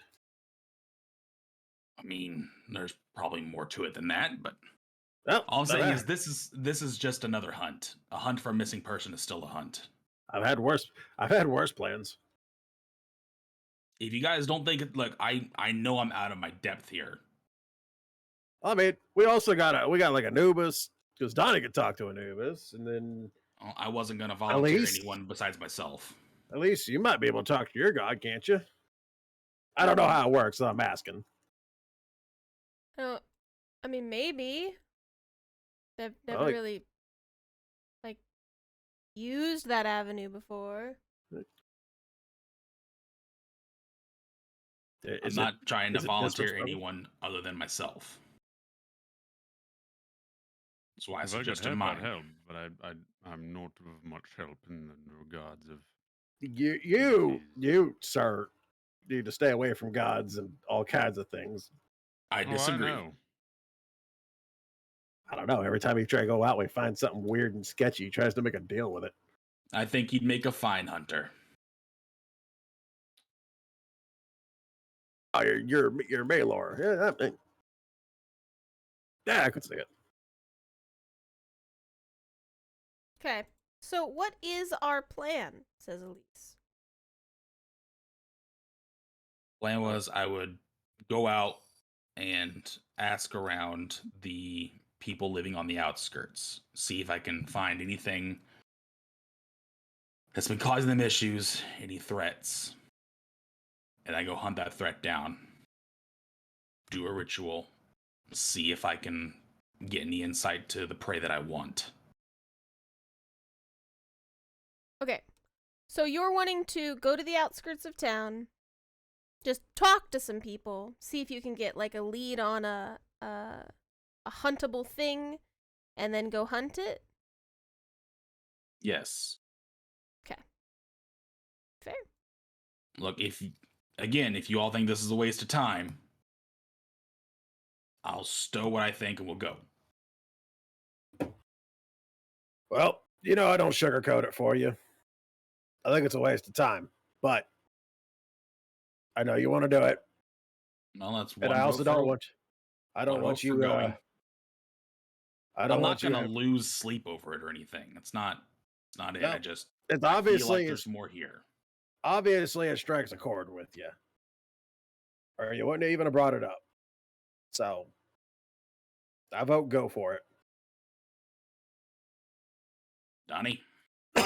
I mean, there's probably more to it than that, but Well, all I'm saying is this is just another hunt. A hunt for a missing person is still a hunt. I've had worse plans. If you guys don't think it, look, I know I'm out of my depth here. I mean, we got like Anubis because Donnie could talk to Anubis, and then I wasn't going to volunteer least- anyone besides myself. at least you might be able to talk to your god, can't you? I don't know how it works, so I'm asking. Oh, I mean, maybe. They've never like- really, used that avenue before. I'm not trying to is it volunteer disrespectful? anyone other than myself. That's why I If I could suggested help, mine. I'd help, but I'm not of much help in the regards of. You, sir, need to stay away from gods and all kinds of things. I Oh, disagree. I know. I don't know. Every time you try to go out, we find something weird and sketchy. He tries to make a deal with it. I think you'd make a fine hunter. Oh, you're Maylor. Yeah, I could see it. Okay. So what is our plan? Says Elise. Plan was I would go out and ask around the people living on the outskirts, see if I can find anything that's been causing them issues, any threats. And I go hunt that threat down, do a ritual, see if I can get any insight to the prey that I want. Okay. So you're wanting to go to the outskirts of town, just talk to some people, see if you can get like a lead on a huntable thing, and then go hunt it? Yes. Fair. Look, if you all think this is a waste of time, I'll stow what I think and we'll go. Well, I don't sugarcoat it for you. I think it's a waste of time, but I know you want to do it, Well, that's one and I also vote for- don't want. I don't one want vote for you. going. I don't I'm not want you. gonna lose sleep over it or anything. It's not it. No, I just It's I feel obviously like there's more here. it strikes a chord with you, or you wouldn't even have brought it up. So, I vote go for it. Donnie, Do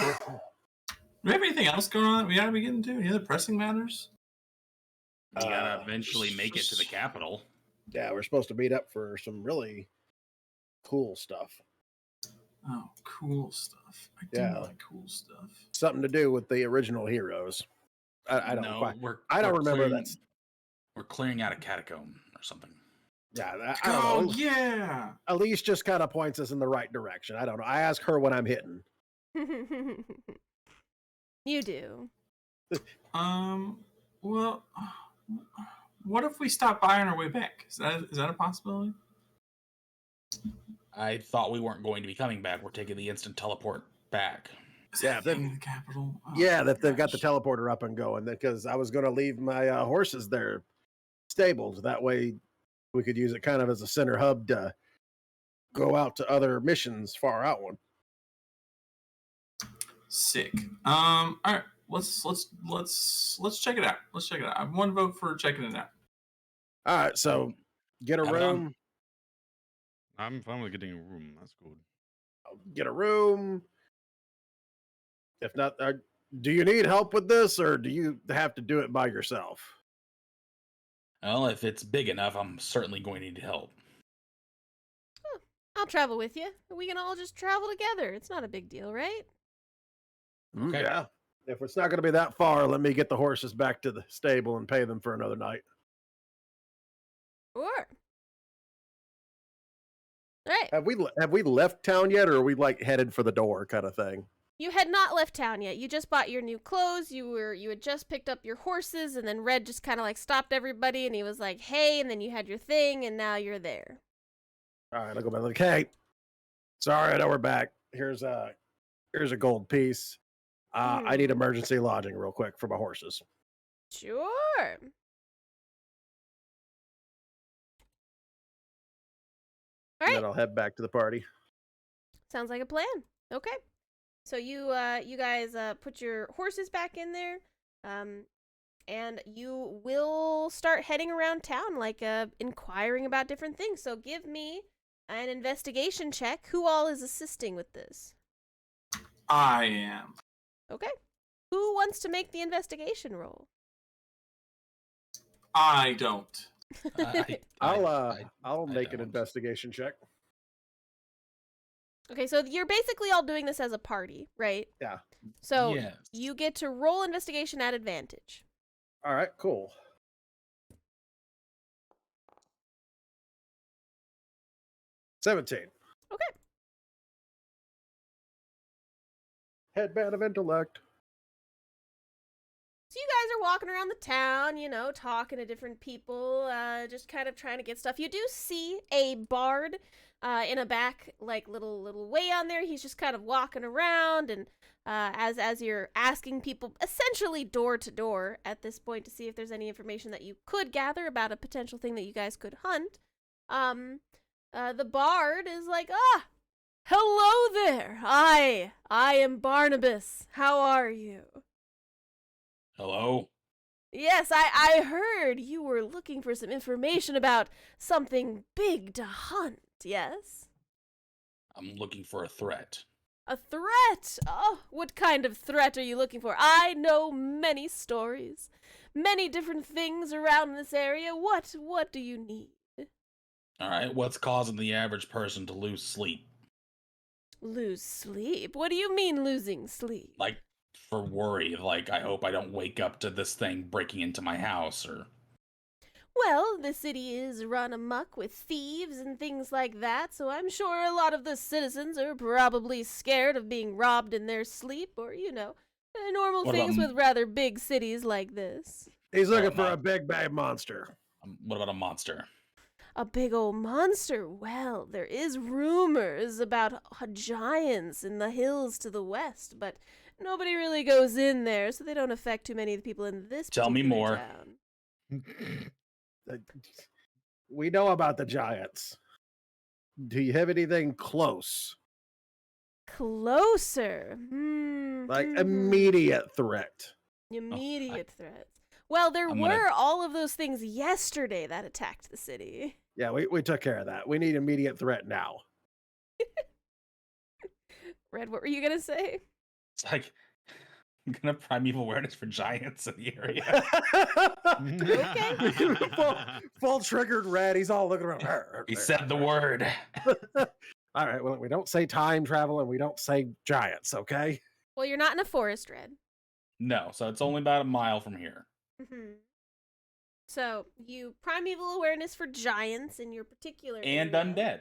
we have anything else going on that we gotta be getting to? Any other pressing matters? we gotta eventually make it to the capital. Yeah, we're supposed to meet up for some really cool stuff. Oh, cool stuff. I do Yeah. like cool stuff. Something to do with the original heroes. I don't No, quite. we're I don't we're remember clearing- that. We're clearing out a catacomb or something. Yeah, I don't Oh know. yeah. Elise just kind of points us in the right direction. I don't know. I ask her when I'm hitting. You do. Well, what if we stop by on our way back? Is that a possibility? I thought we weren't going to be coming back. We're taking the instant teleport back. Is Yeah, that then- getting to the capital? Oh, Yeah, that they've got the gosh. teleporter up and going, because I was going to leave my horses there stabled. That way we could use it kind of as a center hub to go out to other missions far out one. Sick. All right. Let's check it out. Let's check it out. I have one vote for checking it out. All right, so get a Have it on. room. I'm fine with getting a room. That's good. Get a room. If not, do you need help with this, or do you have to do it by yourself? Well, if it's big enough, I'm certainly going to need help. I'll travel with you. We can all just travel together. It's not a big deal, right? Okay. Yeah. If it's not going to be that far, let me get the horses back to the stable and pay them for another night. Sure. All right. Have we left town yet, or are we like headed for the door kind of thing? You had not left town yet. You just bought your new clothes. You had just picked up your horses, and then Red just kind of like stopped everybody, and he was like, "Hey," and then you had your thing, and now you're there. All right, I'll go back. Like, hey, sorry, I know we're back. Here's a gold piece. I need emergency lodging real quick for my horses. Sure. All And right. then I'll head back to the party. Sounds like a plan. Okay. So you guys put your horses back in there, and you will start heading around town, like inquiring about different things. So give me an investigation check. Who all is assisting with this? I am. Okay. Who wants to make the investigation roll? I don't. I'll make an don't. investigation check. Okay, so you're basically all doing this as a party, right? Yeah. So Yes. you get to roll investigation at advantage. All right, cool. 17. Okay. Headband of intellect. So you guys are walking around the town, talking to different people, just kind of trying to get stuff. You do see a bard in a back, like little way on there. He's just kind of walking around, and as you're asking people, essentially door to door at this point, to see if there's any information that you could gather about a potential thing that you guys could hunt. The bard is like, Hello there. I am Barnabas. How are you? Hello? Yes, I heard you were looking for some information about something big to hunt, yes? I'm looking for a threat. A threat? Oh, what kind of threat are you looking for? I know many stories, many different things around this area. What do you need? Alright, what's causing the average person to lose sleep? Lose sleep? What do you mean losing sleep? Like, for worry, like, I hope I don't wake up to this thing breaking into my house, or... Well, the city is run amok with thieves and things like that, so I'm sure a lot of the citizens are probably scared of being robbed in their sleep, or, normal What things about with rather big cities like this. He's looking Oh, for no. a big bad monster. What about a monster? A big old monster? Well, there is rumors about giants in the hills to the west, but nobody really goes in there, so they don't affect too many of the people in this Tell me particular more. town. We know about the giants. Do you have anything close? Closer. Like immediate threat? Immediate threats. Well, there I'm were gonna- all of those things yesterday that attacked the city. Yeah, we took care of that. We need immediate threat now. Red, what were you gonna say? It's like, I'm gonna primeval awareness for giants in the area. full triggered red. He's all looking around. He said the word. All right, well, we don't say time travel and we don't say giants, okay? Well, you're not in a forest, Red. No, so it's only about a mile from here. Mm-hmm. So you primeval awareness for giants in your particular And area. undead.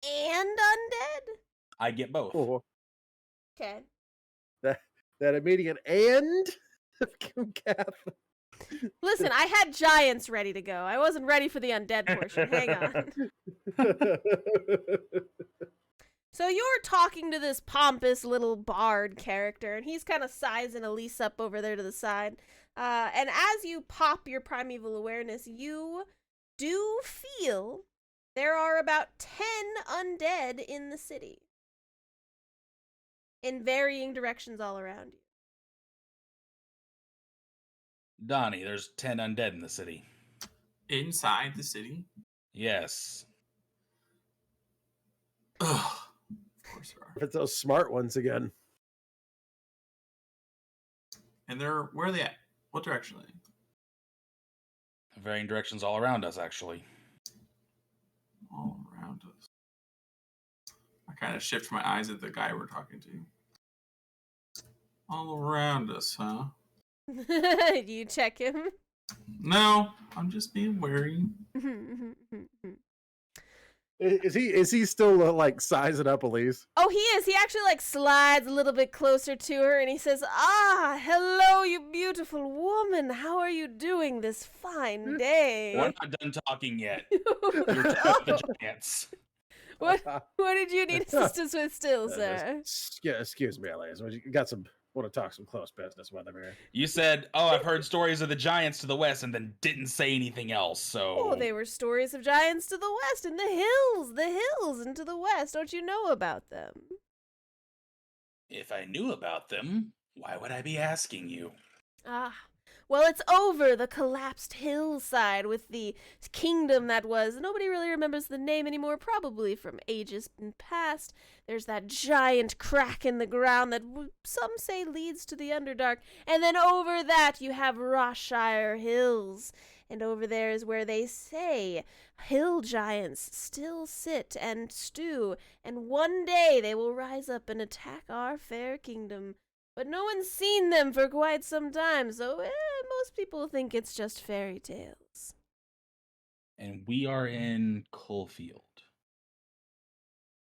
And undead. I get both. Oh, Okay. that immediate and Kath. Listen, I had giants ready to go. I wasn't ready for the undead portion. Hang on. So you're talking to this pompous little bard character, and he's kind of sizing Elise up over there to the side. And as you pop your primeval awareness, you do feel there are about 10 undead in the city. In varying directions all around you. Donnie, there's 10 undead in the city. Inside the city? Yes. Ugh. Of course there are. It's those smart ones again. And where are they at? What direction are they? Varying directions all around us, actually. All around us. I kind of shift my eyes at the guy we're talking to. All around us, huh? Do you check him? No, I'm just being wary. Is he still like sizing up Elise? Oh, he is. He actually slides a little bit closer to her and he says, "Ah, hello, you beautiful woman. How are you doing this fine day?" We're not done talking yet. You're talking to the giants. What did you need assistance with still, sir? Excuse me, Elise. You got some want to talk some close business with him here. You said, "Oh, I've heard stories of the giants to the west," and then didn't say anything else. So, Oh, they were stories of giants to the west in the hills and to the west. Don't you know about them? if I knew about them, why would I be asking you? Ah, well, it's over the collapsed hillside with the kingdom that was. Nobody really remembers the name anymore, probably from ages past. There's that giant crack in the ground that some say leads to the Underdark. And then over that you have Roshire Hills. And over there is where they say hill giants still sit and stew. And one day they will rise up and attack our fair kingdom. But no one's seen them for quite some time, so most people think it's just fairy tales. And we are in Coalfield.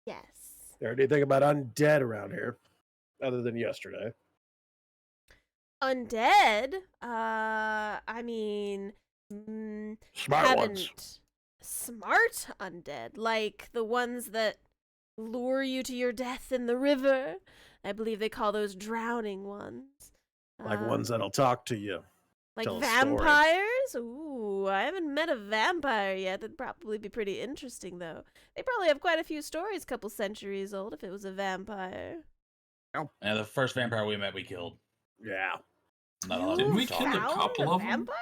Yes. There anything about undead around here, other than yesterday? Undead? I mean, Smart ones. Smart undead, like the ones that lure you to your death in the river. I believe they call those drowning ones. Like ones that'll talk to you. Like tell a story. vampires? Ooh, I haven't met a vampire yet. That'd probably be pretty interesting, though. They probably have quite a few stories, couple centuries old, if it was a vampire. And the first vampire we met, we killed. Yeah. Not a lot of Didn't people we kill a talking. couple a of 'em? vampire?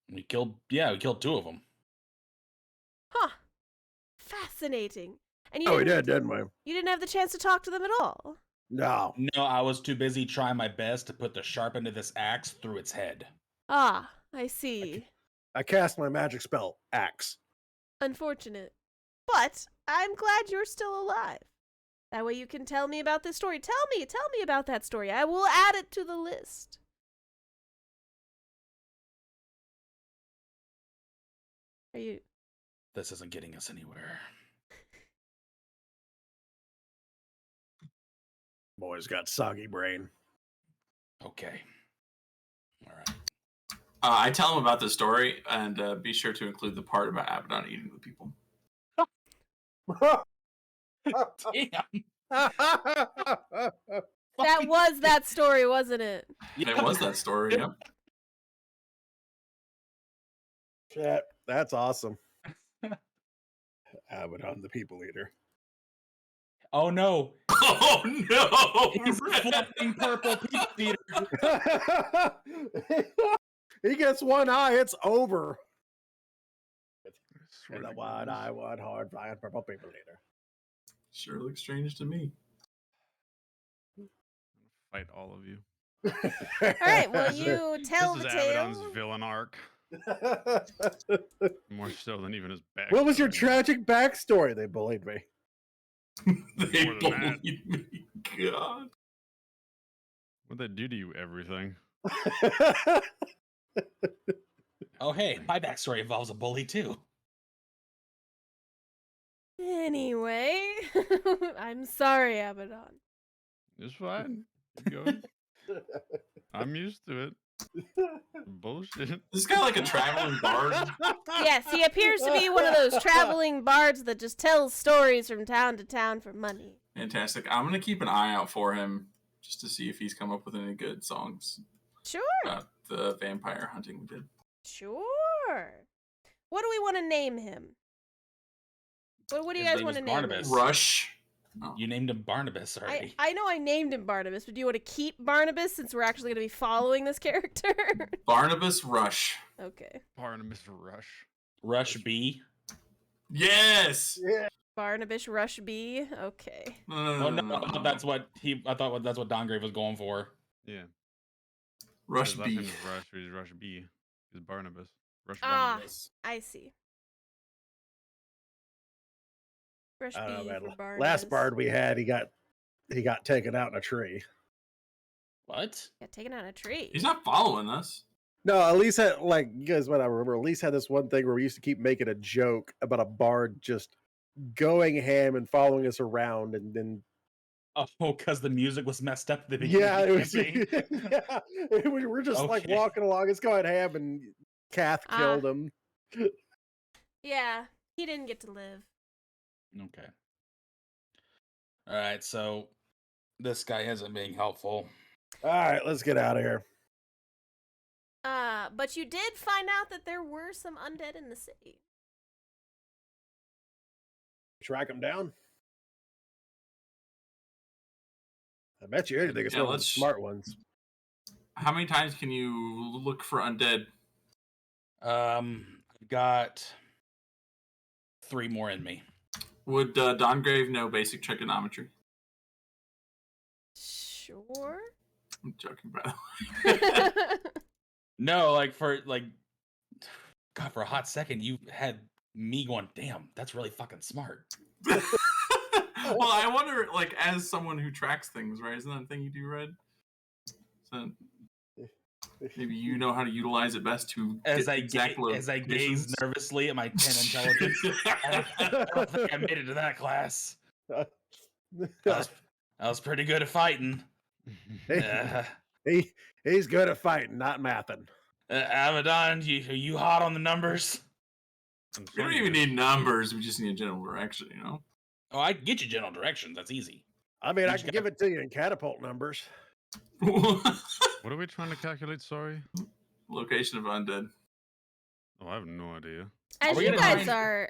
We killed 2 of them. Huh. Fascinating. And you Oh, we didn't, did, didn't we? you didn't have the chance to talk to them at all? No. No, I was too busy trying my best to put the sharp end of this axe through its head. Ah, I see. I cast my magic spell, Axe. Unfortunate. But I'm glad you're still alive. That way you can tell me about this story. Tell me about that story. I will add it to the list. Are you... This isn't getting us anywhere. Boy's got soggy brain. Okay. All right. I tell him about the story, and be sure to include the part about Abaddon eating the people. Damn. That was that story, wasn't it? It was that story, yep. Shit, that's awesome. Abaddon, the people eater. Oh no. Oh no! He's a flipping purple people eater. He gets one eye, it's over. Swear And to the one goodness. eye, one hard, flying purple people eater. Sure looks strange to me. Fight all of you. All right, well, you tell This the is tale. Abaddon's villain arc. More so than even his back. What was your tragic backstory? They bullied me. They More than that. bullied me. God. What'd they do to you? Everything. Oh hey, my backstory involves a bully too. Anyway, I'm sorry, Abaddon. It's fine. Keep going. I'm used to it. Bullshit. This guy like a traveling bard. Yes, he appears to be one of those traveling bards that just tells stories from town to town for money. Fantastic. I'm gonna keep an eye out for him just to see if he's come up with any good songs Sure, about the vampire hunting we did. sure. What do we want to name him? What do you His guys name want to is name Barnabas. him? Rush. Oh. You named him Barnabas already. I know I named him Barnabas, but do you want to keep Barnabas since we're actually going to be following this character? Barnabas Rush. Okay. Barnabas Rush. Rush B. Yes. Yeah. Barnabas Rush B. Okay. Oh no, I thought that's what Dongrave was going for. Yeah. Rush His last name B. is Rush. He's Rush B. He's Barnabas. Rush Ah, Barnabas. I see. Rush I don't B know, for man. Barnabas. Last bard we had, he got taken out in a tree. What? Got taken out of a tree. He's not following us. No, Elise had, like, you guys might not remember, Elise had this one thing where we used to keep making a joke about a bard just going ham and following us around, and then Oh, because the music was messed up at the beginning yeah, of it the was, campaign. yeah, we were just like Okay. walking along, it's going ham, and Kath Ah. killed him. Yeah, he didn't get to live. Okay. All right, so this guy isn't being helpful. All right, let's get out of here. But you did find out that there were some undead in the city. Track him down. I bet you anything it's Yeah, one of the let's- smart ones. How many times can you look for undead? I've got 3 more in me. Would Dongrave know basic trigonometry? Sure. I'm joking, by the way. No, for a hot second, you had me going, damn, that's really fucking smart. Well, I wonder, as someone who tracks things, right? Isn't that a thing you do, Red? So maybe you know how to utilize it best to As get I exact gaze locations. nervously at my 10 intelligence, I don't think I made it to that class. I was pretty good at fighting. He's good at fighting, not mathing. Abaddon, are you hot on the numbers? We don't even need numbers. We just need a general direction, you know? Oh, I can get you general directions. That's easy. I mean, You I just can gotta- give it to you in catapult numbers. What are we trying to calculate? Sorry. Location of undead. Oh, I have no idea. As we you gonna guys try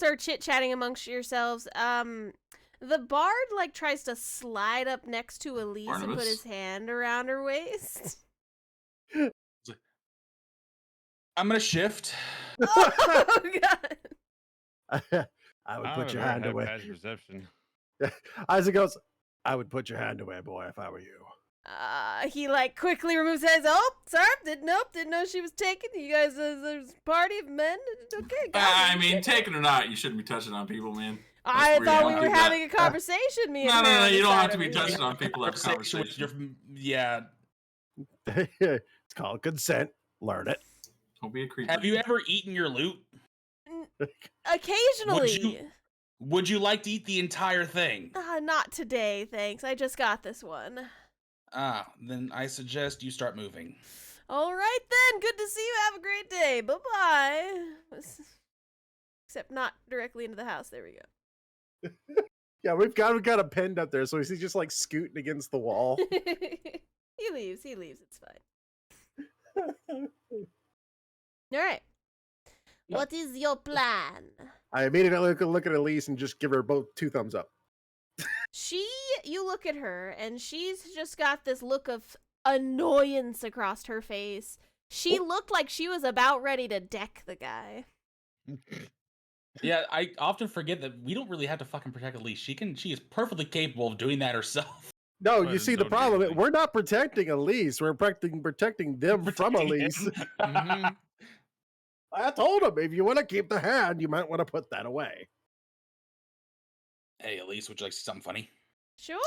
are chit-chatting amongst yourselves, the bard like tries to slide up next to Elise and put Barnabas? his hand around her waist. I'm gonna shift. Oh god. I would I put have your a very hand high away. passive perception. Isaac goes, I would put your hand away, boy, if I were you. He like quickly removes his hands. Oh, sorry, didn't know she was taken. You guys, there's a party of men. Okay, got it. I mean, taken or not, you shouldn't be touching on people, man. I That's thought weird. we were Keep that- having a conversation. Me and No, her no, on the you don't side have to over be here. touching on people to have a Conversation with conversation. yeah. It's called consent. Learn it. Don't be a creeper. Have you ever eaten your loot? Occasionally. Would you like to eat the entire thing? Not today, thanks. I just got this one. Then I suggest you start moving. All right then. Good to see you. Have a great day. Bye bye. Except not directly into the house. There we go. Yeah, we've got him pinned up there, so he's just like scooting against the wall. He leaves. It's fine. All right. Yep. What is your plan? I immediately look at Elise and just give her both 2 thumbs up. You look at her, and she's just got this look of annoyance across her face. She looked like she was about ready to deck the guy. Yeah, I often forget that we don't really have to fucking protect Elise. She is perfectly capable of doing that herself. No, Well, you see, the don't do problem, anything. we're not protecting Elise. We're protecting them from Protecting Elise. him. Mhm. I told him, if you want to keep the hand, you might want to put that away. Hey, Elise, would you like to see something funny? Sure.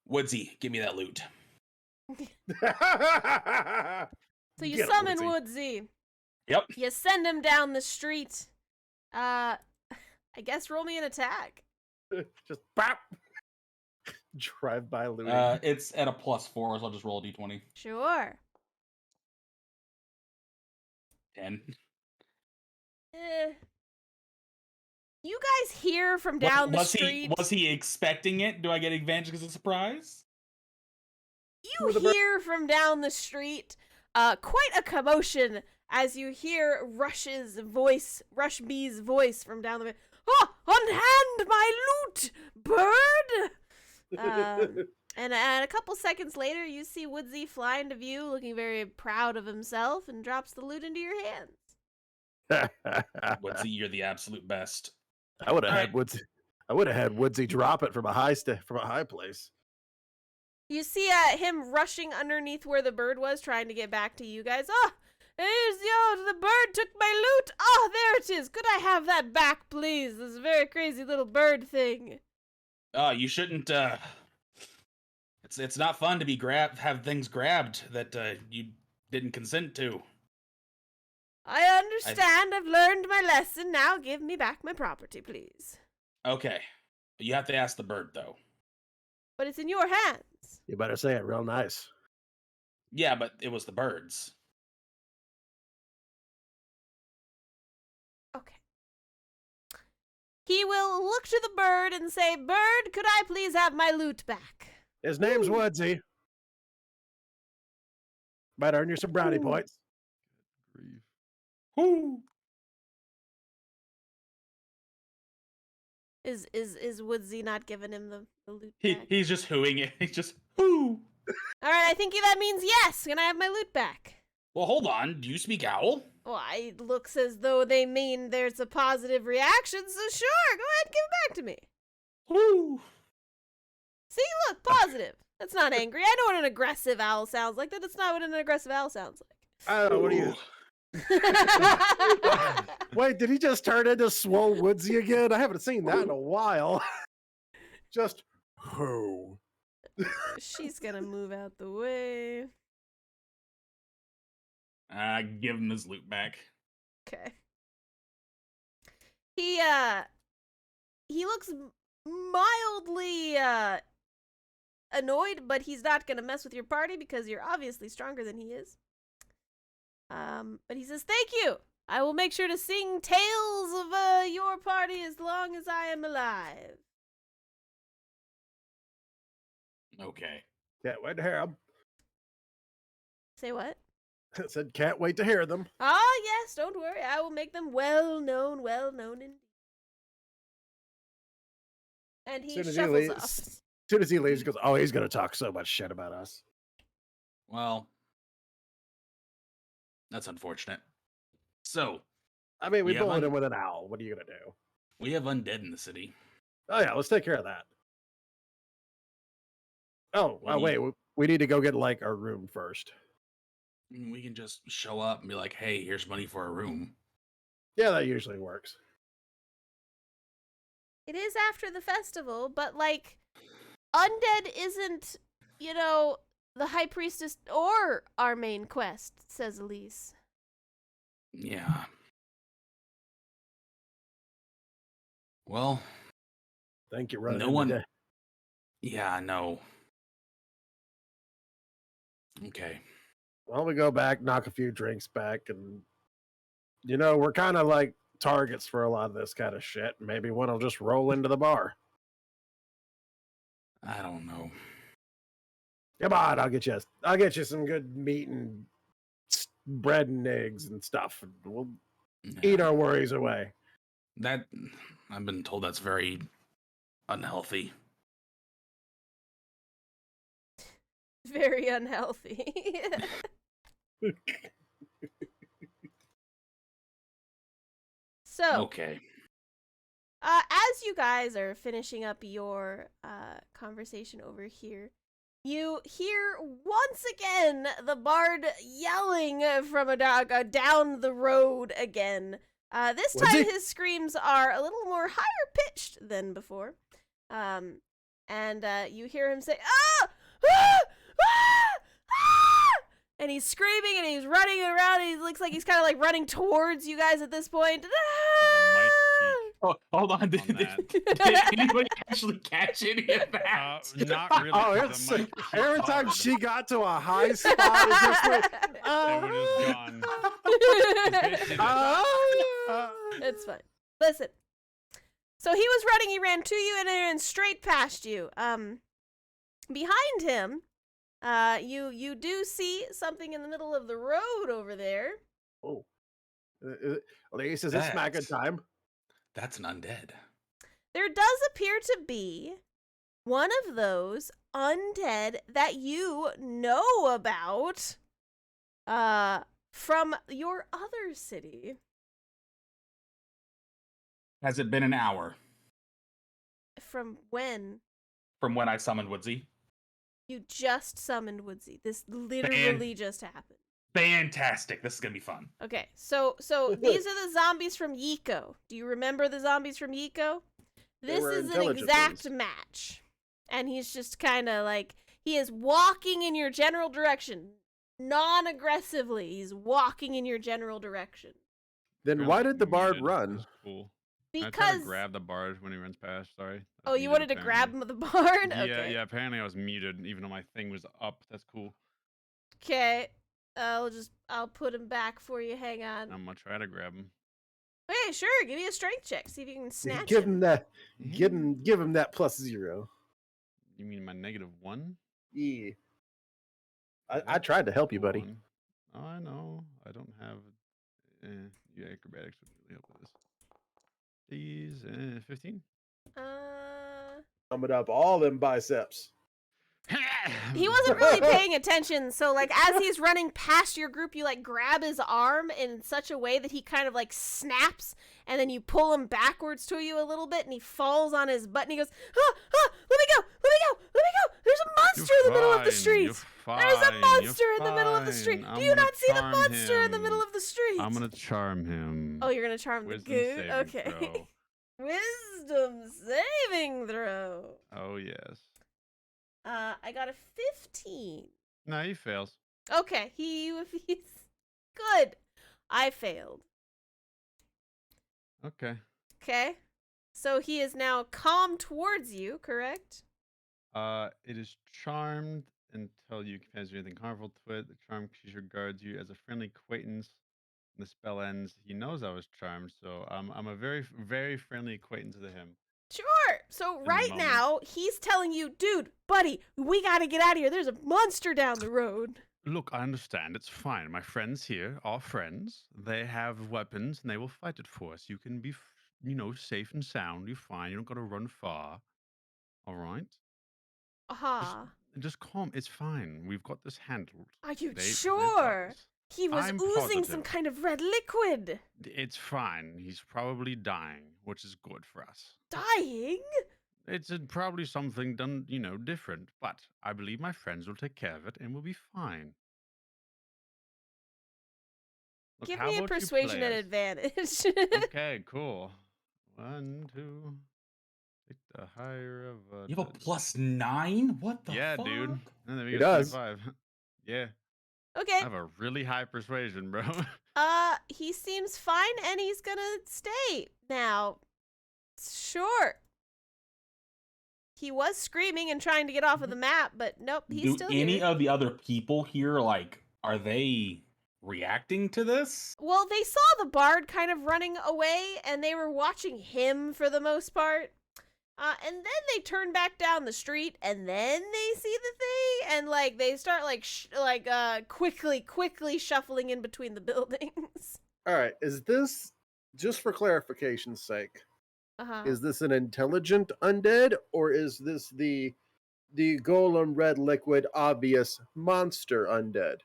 Woodsy, give me that loot. So you Get him, summon Woodsy. Woodsy. Yep. You send him down the street. I guess roll me an attack. Just bop. Drive by looting. It's at a +4, so I'll just roll a d20. Sure. 10. You guys hear from down the was street. Was he expecting it? Do I get advantage because it's a surprise? You hear from down the street quite a commotion as you hear Rushbee's voice from down the way. Oh, unhand my loot, bird! And a couple seconds later, you see Woodsy fly into view, looking very proud of himself, and drops the loot into your hands. Woodsy, you're the absolute best. I would have had Alright. Woodsy. I would have had Woodsy drop it from a high place. You see him rushing underneath where the bird was, trying to get back to you guys. Oh, the bird took my loot. Oh, there it is. Could I have that back, please? This very crazy little bird thing. You shouldn't. It's not fun to be have things grabbed that you didn't consent to. I understand. I've learned my lesson. Now give me back my property, please. Okay, you have to ask the bird though. But it's in your hands. You better say it real nice. Yeah, but it was the bird's. Okay. He will look to the bird and say, "Bird, could I please have my loot back?" His name's Woodsy. Might earn you some brownie points. Grief. Whoo! Is Woodsy not giving him the loot back? He's just hooing it. He's just whoo. All right, I think that means yes. Can I have my loot back? Well, hold on. Do you speak owl? Well, it looks as though they mean there's a positive reaction, so sure, go ahead and give it back to me. Whoo! See, look, positive. That's not angry. I know what an aggressive owl sounds like. That's not what an aggressive owl sounds I don't know. What do you? like. Wait, did he just turn into Swole Woodsy again? I haven't seen that in a while. Just who? She's gonna move out the way. Give him his loot back. Okay. He looks mildly annoyed, but he's not gonna mess with your party because you're obviously stronger than he is. But he says, "Thank you. I will make sure to sing tales of your party as long as I am alive." Okay. Can't wait to hear him. Say what? I said, can't wait to hear them. Ah, yes, don't worry. I will make them well known indeed. And he Soon as shuffles he off. As soon as he leaves, he goes, oh, he's going to talk so much shit about us. Well, that's unfortunate. So, I mean, we Yeah, bullied man. him with an owl. What are you going to do? we have undead in the city. Oh, yeah, let's take care of that. Oh, We wait. need- We need to go get, like, our room first. We can just show up and be like, hey, here's money for a room. Yeah, that usually works. It is after the festival, but like, undead isn't, the high priestess or our main quest, says Elise. Yeah. Well, Thank you, running No into one- death. yeah, no. Okay. Well, we go back, knock a few drinks back, and, we're kind of like targets for a lot of this kind of shit. Maybe one will just roll into the bar. I don't know. Come on, I'll get you some good meat and bread and eggs and stuff, and we'll eat our worries away. That I've been told that's very unhealthy. Very unhealthy. So, Okay. as you guys are finishing up your conversation over here, you hear once again the bard yelling from down the road again. This Was time he? his screams are a little more higher pitched than before. And you hear him say, "Ah! Ah! Ah! Ah!" And he's screaming and he's running around and he looks like he's kind of like running towards you guys at this point. mic Oh, hold on. on Did that. anybody actually catch any of that? Not really. Oh, 'cause it's the mic was every time hard. she got to a high spot, it's just like, They were just gone. Basically, It's fine. Listen. So he was running, he ran to you and he ran straight past you. Behind him, you do see something in the middle of the road over there. oh. Elise, is this smack good time? That's an undead. There does appear to be one of those undead that you know about from your other city. Has it been an hour From when? from when I summoned Woodsy? You just summoned Woodsy. This literally just happened. Fantastic. This is going to be fun. Okay, so these are the zombies from Yiko. Do you remember the zombies from Yiko? They This were is an intelligent exact ones. match. And he's just kind of like, he is walking in your general direction. Non-aggressively, he's walking in your general direction. Then why did the bard Muted. run? That's cool. I try to Because... grab the bard when he runs past. Sorry. I Oh, was you muted, wanted to apparently. grab him with the barn? Yeah, Okay. yeah. Apparently, I was muted, even though my thing was up. That's cool. Okay. I'll put him back for you. Hang on. I'm gonna try to grab him. Okay, sure. Give me a strength check. See if you can snatch Give him. him that. Give him that +0. You mean my -1? Yeah. I tried to help you, buddy. One. Oh, I know. I don't have. Yeah, acrobatics would really help with this. These 15. Sum it up, all them biceps. He wasn't really paying attention, so like as he's running past your group, you like grab his arm in such a way that he kind of like snaps, and then you pull him backwards to you a little bit, and he falls on his butt, and he goes, "Ah, ah, let me go, let me go, let me go! There's a monster in the middle of the street. There's a monster in the middle of the street. Do you not see the monster in the middle of the street?" I'm gonna charm him. Oh, you're gonna charm the Wisdom goo? saving Okay. throw. Wisdom saving throw. Oh yes. I got a 15. No, he fails. Okay, he's good. I failed. Okay. Okay. So he is now calm towards you, correct? It is charmed until you can do anything harmful to it. The charmed creature guards you as a friendly acquaintance. When the spell ends, he knows I was charmed, so I'm a very, very friendly acquaintance to him. Sure. So the right moment. now, he's telling you, dude, buddy, we gotta get out of here. There's a monster down the road. Look, I understand. It's fine. My friends here are friends. They have weapons and they will fight it for us. You can be, safe and sound. You're fine. You don't got to run far. All right? Just, Aha. just calm. It's fine. We've got this handled. Are you They've got sure? this. He was I'm oozing some positive. kind of red liquid. It's fine. He's probably dying, which is good for us. Dying? It's probably something done, different. But I believe my friends will take care of it and we'll be fine. Look, Give how me a about you persuasion play at us? advantage. Okay, cool. 1, 2. Take the higher of You have a +9? What the Yeah, fuck? dude. And then we He get does. 25. Yeah. I Okay. have a really high persuasion, bro. He seems fine and he's gonna stay now. Sure. He was screaming and trying to get off of the map, but nope, he's Do still any here. of the other people here, like, are they reacting to this? Well, they saw the bard kind of running away and they were watching him for the most part. And then they turn back down the street and then they see the thing and like they start quickly shuffling in between the buildings. All right, is this, just for clarification's sake, Uh-huh. is this an intelligent undead or is this the golem red liquid obvious monster undead?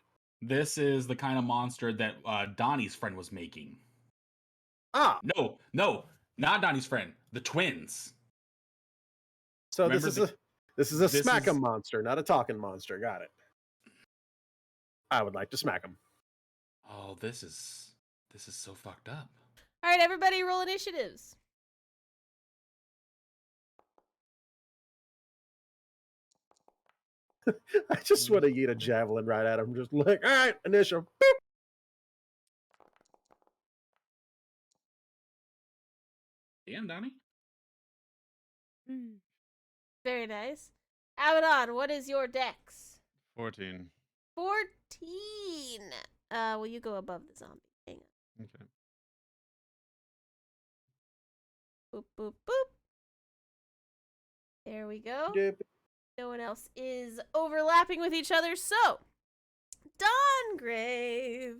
This is the kind of monster that Donnie's friend was making. Ah, No, not Donnie's friend. The twins. so Remember this is a this smack 'em is- monster, not a talking monster. Got it. I would like to smack him. Oh, this is so fucked up. All right, everybody roll initiatives. I just want to eat a javelin right at him. Just like, all right, initial. Damn, Donnie. Very nice. Abaddon, what is your dex? 14. 14. Well, you go above the zombie. Hang on. Okay. Boop, boop, boop. There we go. Dip. No one else is overlapping with each other, so Dawngrave.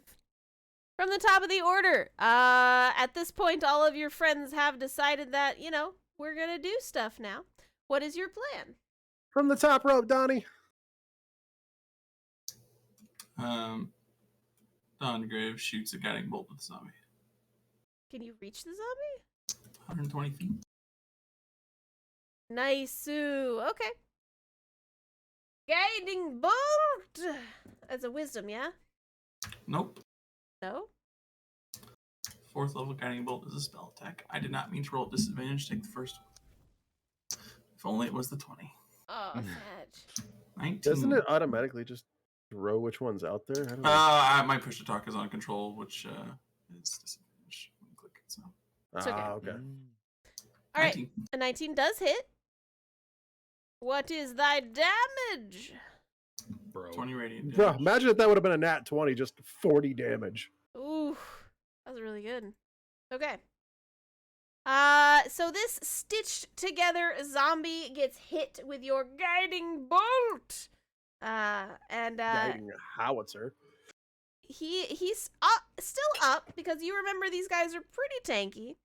From the top of the order. At this point, all of your friends have decided that, we're gonna do stuff now. What is your plan? From the top rope, Donnie. Dongrave shoots a guiding bolt at the zombie. Can you reach the zombie? 120 feet. Nice. Okay. Guiding bolt. That's a wisdom, yeah? Nope. No? 4th level guiding bolt is a spell attack. I did not mean to roll at disadvantage. Take the first one. If only it was the 20. Oh, Sag. 19. Doesn't it automatically just throw which one's out there? I don't know. My push to talk is on control, which is disadvantage when you click it. So It's okay. Okay. All right. 19. A 19 does hit. What is thy damage? Bro. 20 radiant Bro, damage. imagine if that would have been a nat 20, just 40 damage. Ooh, that was really good. Okay. So this stitched together zombie gets hit with your guiding bolt. Guiding a howitzer. He's still up because you remember these guys are pretty tanky.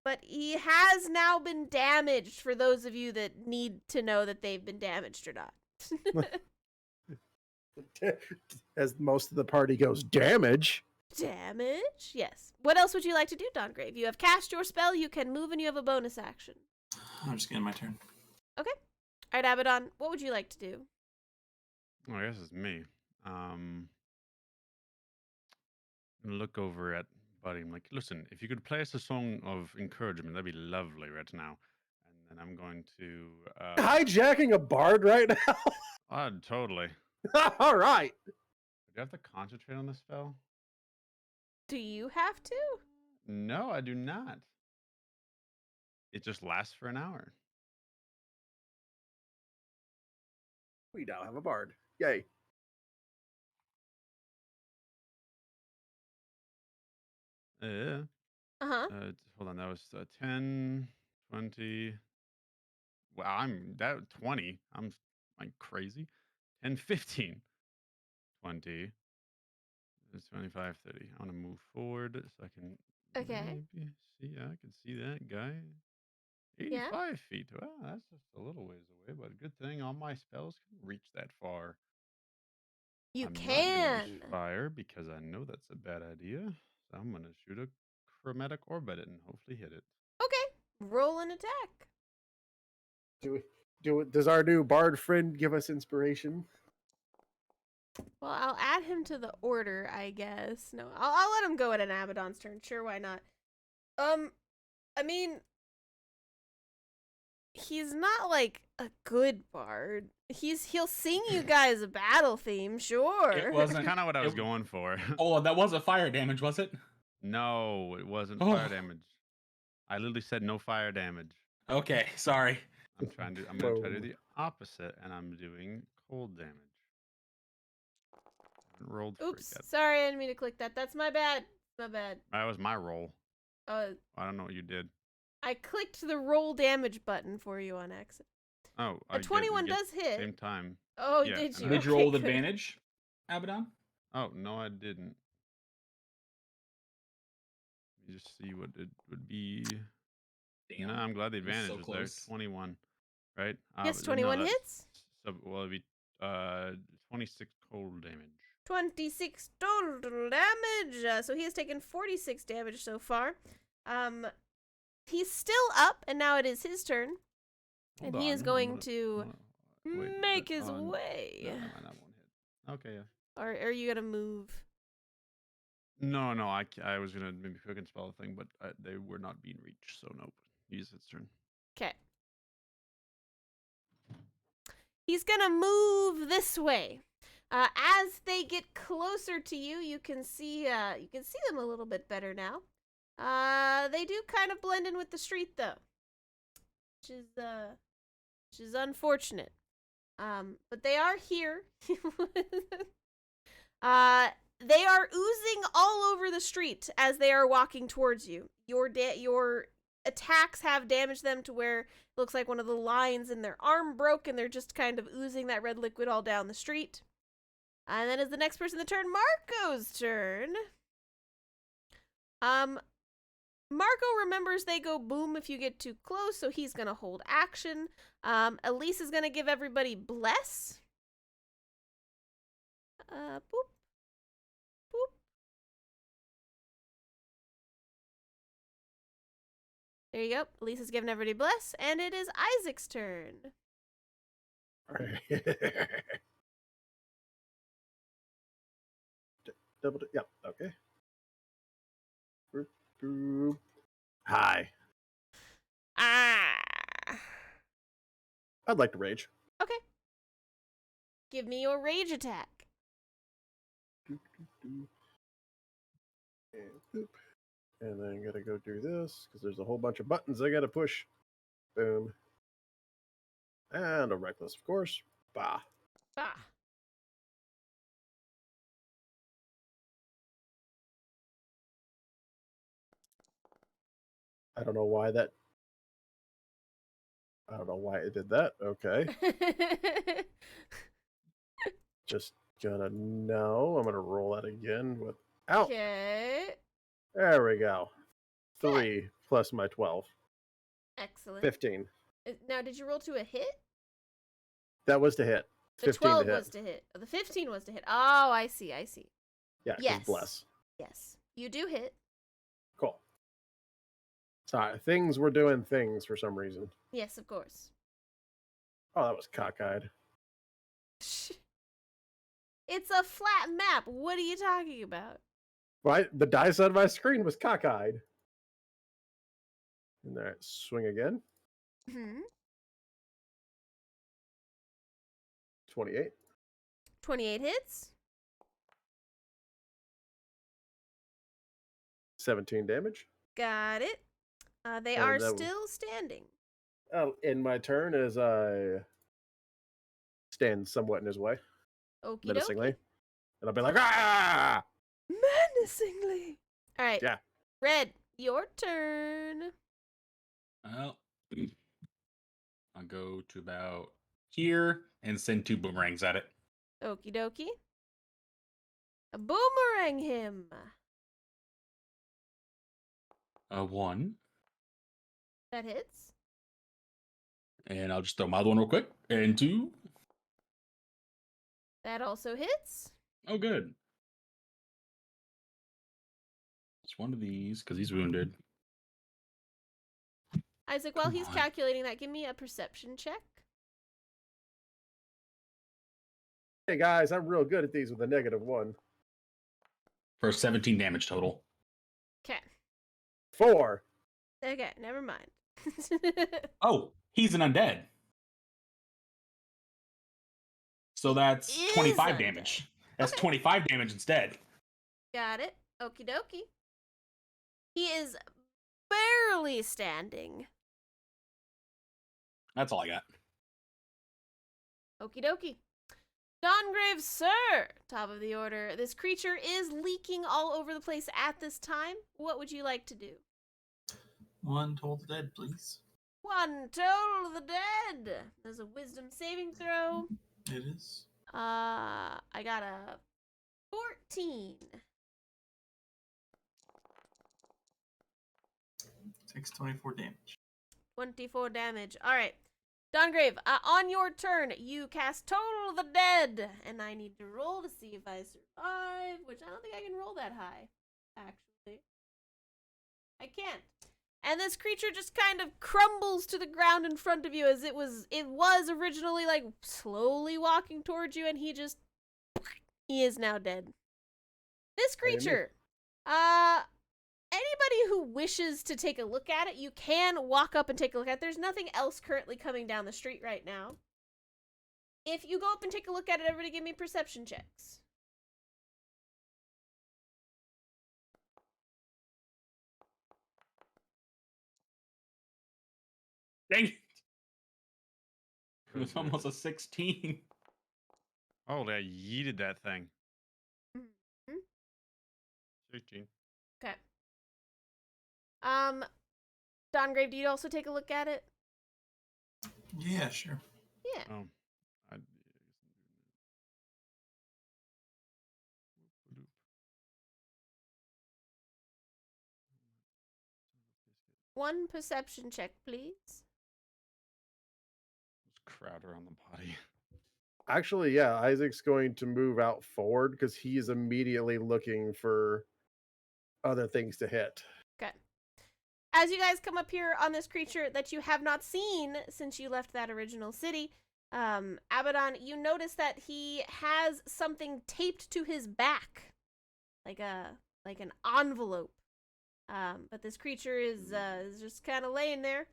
But he has now been damaged for those of you that need to know that they've been damaged or not. As most of the party goes, damage. Damage? Yes. What else would you like to do, Dawngrave? You have cast your spell, you can move, and you have a bonus action. I'm just getting my turn. Okay. All right, Abaddon, what would you like to do? Oh, I guess it's me. Look over at Buddy. I'm like, listen, if you could play us a song of encouragement, that'd be lovely right now. And then I'm going to. Hijacking a bard right now? Oh, totally. All right. Do you have to concentrate on the spell? Do you have to? No, I do not. It just lasts for an hour. We now have a bard. Yay. Yeah. Uh-huh. Hold on, that was 10, 20. Wow, I'm that 20. I'm like crazy. 10, 15. 20. It's 25, 30. I want to move forward so I can Okay. maybe see. Yeah, I can see that guy. Yeah. 85 feet. Well, that's just a little ways away, but good thing all my spells can reach that far. You I'm not going to use can. fire because I know that's a bad idea. So I'm going to shoot a chromatic orb at it and hopefully hit it. Okay. Roll an attack. Does our new bard friend give us inspiration? Well, I'll add him to the order, I guess. No, I'll let him go at an Abaddon's turn. Sure, why not? I mean, he's not like a good bard. He'll sing you guys a battle theme, sure. It That's wasn't kind of what I was it- going for. Oh, that wasn't fire damage, was it? No, it wasn't Oh. fire damage. I literally said no fire damage. Okay, sorry. I'm going to try to do the opposite, and I'm doing cold damage. I haven't rolled for it Oops, yet. sorry, I didn't mean to click that. That's my bad. My bad. That was my roll. Uh, I don't know what you did. I clicked the roll damage button for you on accident. Oh, A 21 does hit. Same time. Oh, yeah, did you? and Did you Okay, roll with good. advantage, Abaddon? Oh, no, I didn't. Let me just see what it would be. Damn. No, I'm glad the It was advantage so was there. close. 21, right? Yes, But 21 that's- hits. So, well, it'd be 26 cold damage. 26 total damage. So he has taken 46 damage so far. He's still up, and now it is his turn. Hold And he on, is I'm going gonna- to wait, make but his on- way. No, that won't hit. Okay, yeah. Or are you going to move? No, I was gonna maybe quick and spell a thing, but they were not being reached, so nope. Use its turn. Okay. He's going to move this way. As they get closer to you, you can see them a little bit better now. They do kind of blend in with the street though, which is unfortunate. But they are here. They are oozing all over the street as they are walking towards you. Your attacks have damaged them to where it looks like one of the lines in their arm broke, and they're just kind of oozing that red liquid all down the street. And then is the next person to turn Marco's turn. Marco remembers they go boom if you get too close, so he's going to hold action. Elise is going to give everybody bless. Boop. Boop. There you go. Elise is giving everybody bless, and it is Isaac's turn. Yep. Okay. Boop, boop. Hi. Ah. I'd like to rage. Okay. Give me your rage attack. Doop, doop, doop. And boop. And then I gotta go do this because there's a whole bunch of buttons I gotta push. Boom. And a reckless, of course. Bah. Ah. I don't know why that. I don't know why it did that. Okay. Just gonna know. I'm gonna roll that again with. Out. Okay. There we go. 3 plus my 12. Excellent. 15. Now, did you roll to a hit? That was to hit. The 15 12 to hit. was to hit. The 15 was to hit. Oh, I see. Yeah, 'cause Yes. bless. Yes. You do hit. Cool. Sorry, things were doing things for some reason. Yes, of course. Oh, that was cockeyed. It's a flat map. What are you talking about? Right? The dice on my screen was cockeyed. And there, swing again. Hmm. 28. 28 hits. 17 damage. Got it. They And are that- still standing. In my turn, as I stand somewhat in his way, Okie menacingly. dokie. And I'll be like, ah! Menacingly. All right. Yeah. Red, your turn. Well, I'll go to about here and send 2 boomerangs at it. Okie dokie. Boomerang him. A 1. That hits. And I'll just throw my other one real quick. And 2. That also hits. Oh, good. It's one of these, because he's wounded. Isaac, while Come he's on. calculating that, give me a perception check. Hey guys, I'm real good at these with a -1. For 17 damage total. Okay. 4. Okay, never mind. Oh, he's an undead. So that's Is 25 undead. damage. That's Okay. 25 damage instead. Got it. Okie dokie. He is barely standing. That's all I got. Okie dokie. Dongrave, sir! Top of the order. This creature is leaking all over the place at this time. What would you like to do? 1 Toll the Dead, please. 1 Toll the Dead. There's a wisdom saving throw. It is. I got a 14. Takes 24 damage. 24 damage. Alright. Dongrave, on your turn, you cast Total the Dead. And I need to roll to see if I survive, which I don't think I can roll that high, actually. I can't. And this creature just kind of crumbles to the ground in front of you as it was originally like slowly walking towards you, and he is now dead. This creature, anybody who wishes to take a look at it, you can walk up and take a look at it. There's nothing else currently coming down the street right now. If you go up and take a look at it, everybody give me perception checks. Dang it. It was almost a 16. Oh, they yeeted that thing. Mm-hmm. 16. Okay. Dongrave, do you also take a look at it? Yeah, sure. Yeah. Oh. One perception check, please. Just crowd around the body. Actually, yeah, Isaac's going to move out forward because he is immediately looking for other things to hit. Okay. As you guys come up here on this creature that you have not seen since you left that original city, Abaddon, you notice that he has something taped to his back, like an envelope. But this creature is just kind of laying there.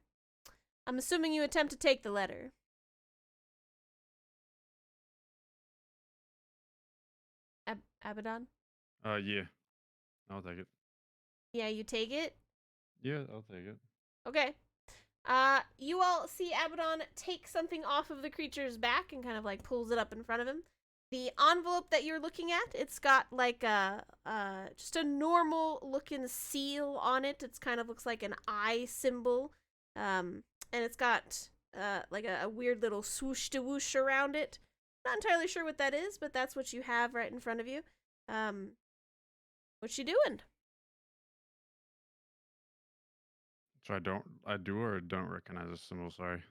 I'm assuming you attempt to take the letter. Abaddon? Yeah. I'll take it. Yeah, you take it? Yeah, I'll take it. Okay. You all see Abaddon take something off of the creature's back and kind of like pulls it up in front of him. The envelope that you're looking at, it's got like just a normal looking seal on it. It's kind of looks like an eye symbol. And it's got like a weird little swoosh to whoosh around it. Not entirely sure what that is, but that's what you have right in front of you. What you doing? So I do or don't recognize the symbol, sorry.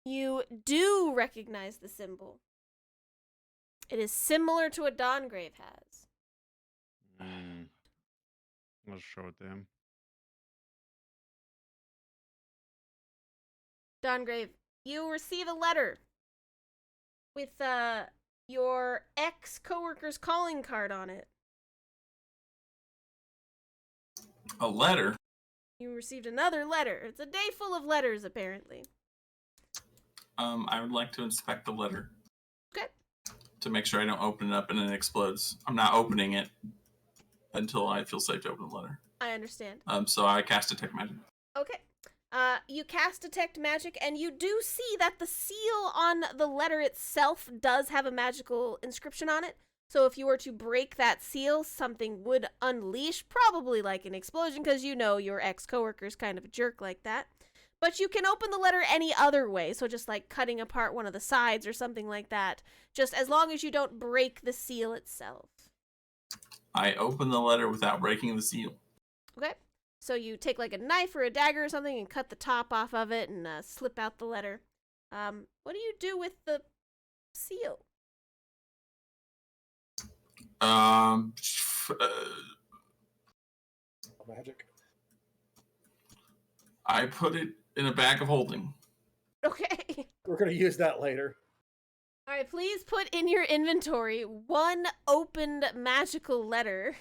You do recognize the symbol. It is similar to what Dongrave has. Let's show it to him. Dongrave, you receive a letter with your ex-coworker's calling card on it. A letter? You received another letter. It's a day full of letters, apparently. I would like to inspect the letter. Okay. To make sure I don't open it up and it explodes. I'm not opening it until I feel safe to open the letter. I understand. So I cast Detect Magic. Okay. You cast Detect Magic, and you do see that the seal on the letter itself does have a magical inscription on it. So if you were to break that seal, something would unleash, probably like an explosion, because you know your ex-coworker's kind of a jerk like that. But you can open the letter any other way, so just like cutting apart one of the sides or something like that, just as long as you don't break the seal itself. I open the letter without breaking the seal. Okay? So you take like a knife or a dagger or something and cut the top off of it and slip out the letter. What do you do with the seal? Magic. I put it in a bag of holding. Okay. We're gonna use that later. All right, please put in your inventory 1 opened magical letter.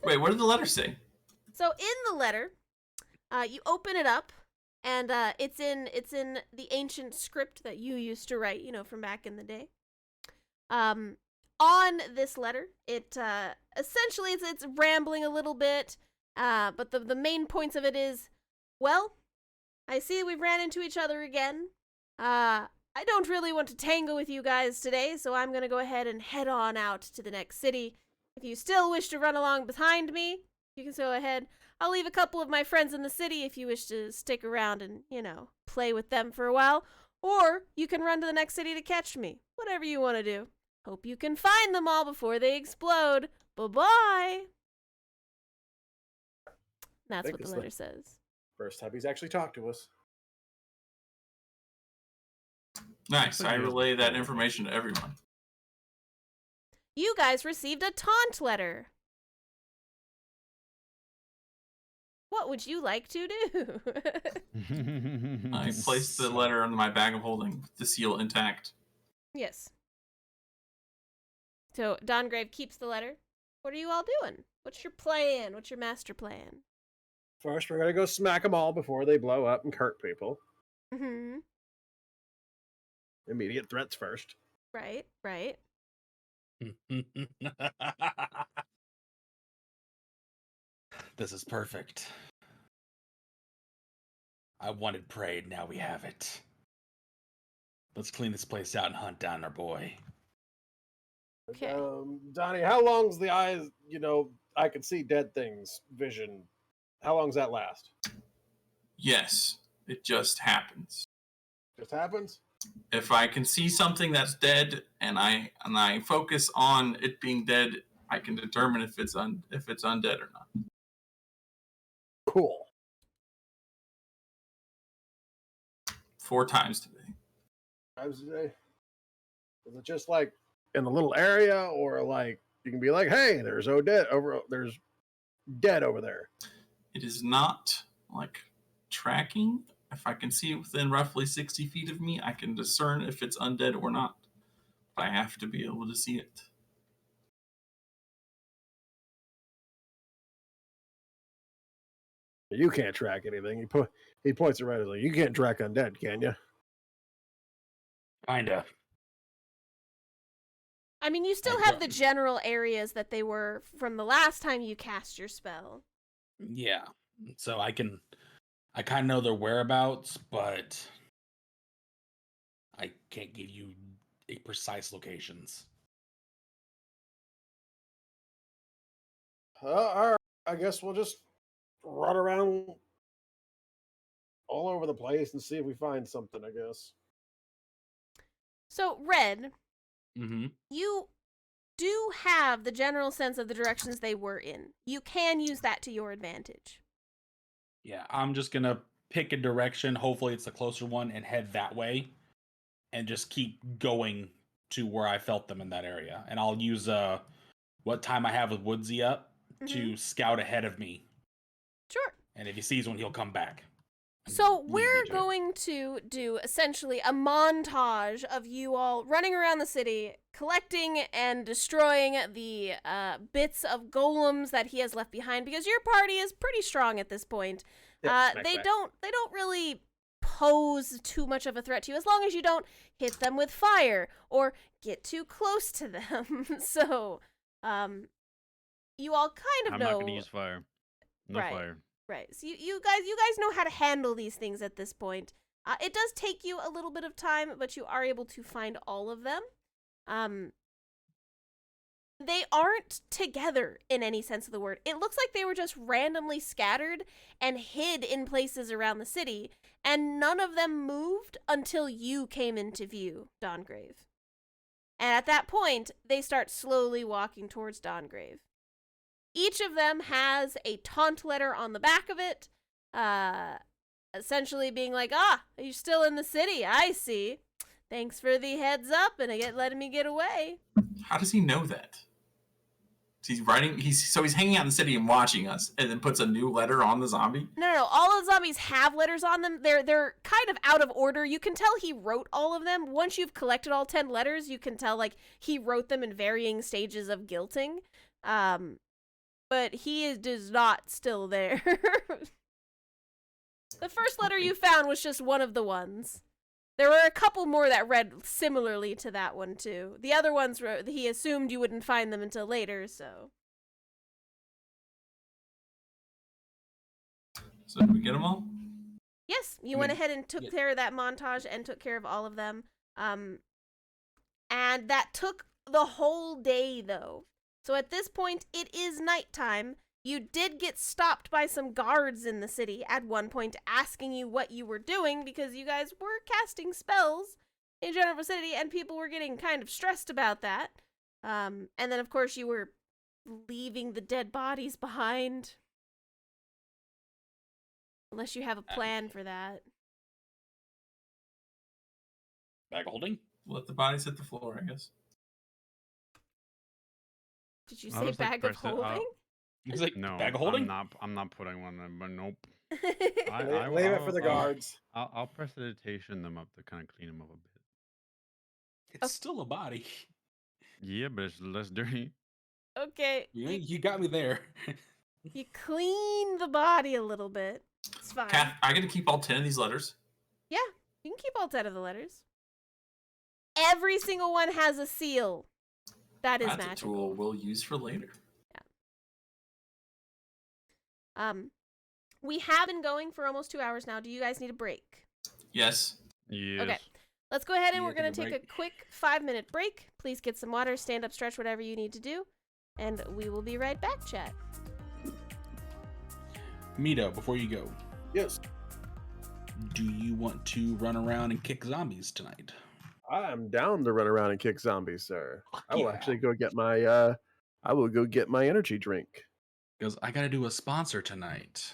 Wait, what did the letter say? So in the letter, you open it up, and it's in the ancient script that you used to write, from back in the day. On this letter, it essentially it's rambling a little bit, but the main points of it is, well, I see we've ran into each other again. I don't really want to tangle with you guys today, so I'm going to go ahead and head on out to the next city. If you still wish to run along behind me, you can go ahead. I'll leave a couple of my friends in the city if you wish to stick around and, play with them for a while. Or you can run to the next city to catch me. Whatever you want to do. Hope you can find them all before they explode. Bye-bye. That's what the letter says. First time he's actually talked to us. Nice. I relay that information to everyone. You guys received a taunt letter. What would you like to do? I placed the letter in my bag of holding with the seal intact. Yes. So Dongrave keeps the letter. What are you all doing? What's your plan? What's your master plan? First, we're gonna go smack them all before they blow up and hurt people. Mm-hmm. Immediate threats first. Right. This is perfect. I wanted prey, now we have it. Let's clean this place out and hunt down our boy. Okay. Donnie, how long's the eyes, I can see dead things vision? How long's that last? Yes, it just happens. Just happens? If I can see something that's dead and I focus on it being dead, I can determine if it's undead or not. Cool. 4 times today. Times a day? Is it just like in a little area, or like you can be like, hey, there's dead over there? It is not like tracking. If I can see it within roughly 60 feet of me, I can discern if it's undead or not. But I have to be able to see it. You can't track anything. He points it right at you. You can't track undead, can you? Kinda. I mean, you still have the general areas that they were from the last time you cast your spell. Yeah. So I kind of know their whereabouts, but I can't give you a precise locations. All right. I guess we'll just run around all over the place and see if we find something, I guess. So, Red, Mm-hmm. you do have the general sense of the directions they were in. You can use that to your advantage. Yeah, I'm just gonna pick a direction. Hopefully it's the closer one and head that way, and just keep going to where I felt them in that area. And I'll use what time I have with Woodsy up to scout ahead of me. Sure. And if he sees one, he'll come back. So we're going to do essentially a montage of you all running around the city, collecting and destroying the bits of golems that he has left behind, because your party is pretty strong at this point. They don't really pose too much of a threat to you as long as you don't hit them with fire or get too close to them. So, you all kind of know. I'm not going to use fire. No fire. Right. So you guys know how to handle these things at this point. It does take you a little bit of time, but you are able to find all of them. they aren't together in any sense of the word. It looks like they were just randomly scattered and hid in places around the city, and none of them moved until you came into view, Dawngrave. And at that point, they start slowly walking towards Dawngrave. Each of them has a taunt letter on the back of it, essentially being like, you're still in the city, I see. Thanks for the heads up and letting me get away. How does he know that? He's writing. He's hanging out in the city and watching us, and then puts a new letter on the zombie. No. All of the zombies have letters on them. They're kind of out of order. You can tell he wrote all of them. Once you've collected all 10 letters, you can tell like he wrote them in varying stages of guilting. But he is not still there. The first letter you found was just one of the ones. There were a couple more that read similarly to that one, too. The other ones, he assumed you wouldn't find them until later, so. So did we get them all? Yes, you went ahead and took care of that montage and took care of all of them. And that took the whole day, though. So at this point, it is nighttime. You did get stopped by some guards in the city at one point asking you what you were doing because you guys were casting spells in general vicinity and people were getting kind of stressed about that. And then, of course, you were leaving the dead bodies behind. Unless you have a plan for that. Bag of holding? Let the bodies hit the floor, I guess. Did you say bag of holding? He's like, No, bag of holding? I'm not putting one in, but nope. Leave it for the guards. I'll prestidigitation them up to kind of clean them up a bit. It's still a body. Yeah, but it's less dirty. Okay. You got me there. You clean the body a little bit. It's fine. Kath, I get to keep all 10 of these letters. Yeah, you can keep all 10 of the letters. Every single one has a seal. That's magical. magical. A tool we'll use for later. Yeah. We have been going for almost 2 hours now. Do you guys need a break? Yes. Yes. Okay. Let's go ahead and Yeah, we're going to take a take a quick 5-minute break. Please get some water, stand up, stretch, whatever you need to do. And we will be right back, chat. Mito, before you go, Yes. do you want to run around and kick zombies tonight? I'm down to run around and kick zombies, sir. I will Yeah. actually go get my I will go get my energy drink. Because I got to do a sponsor tonight.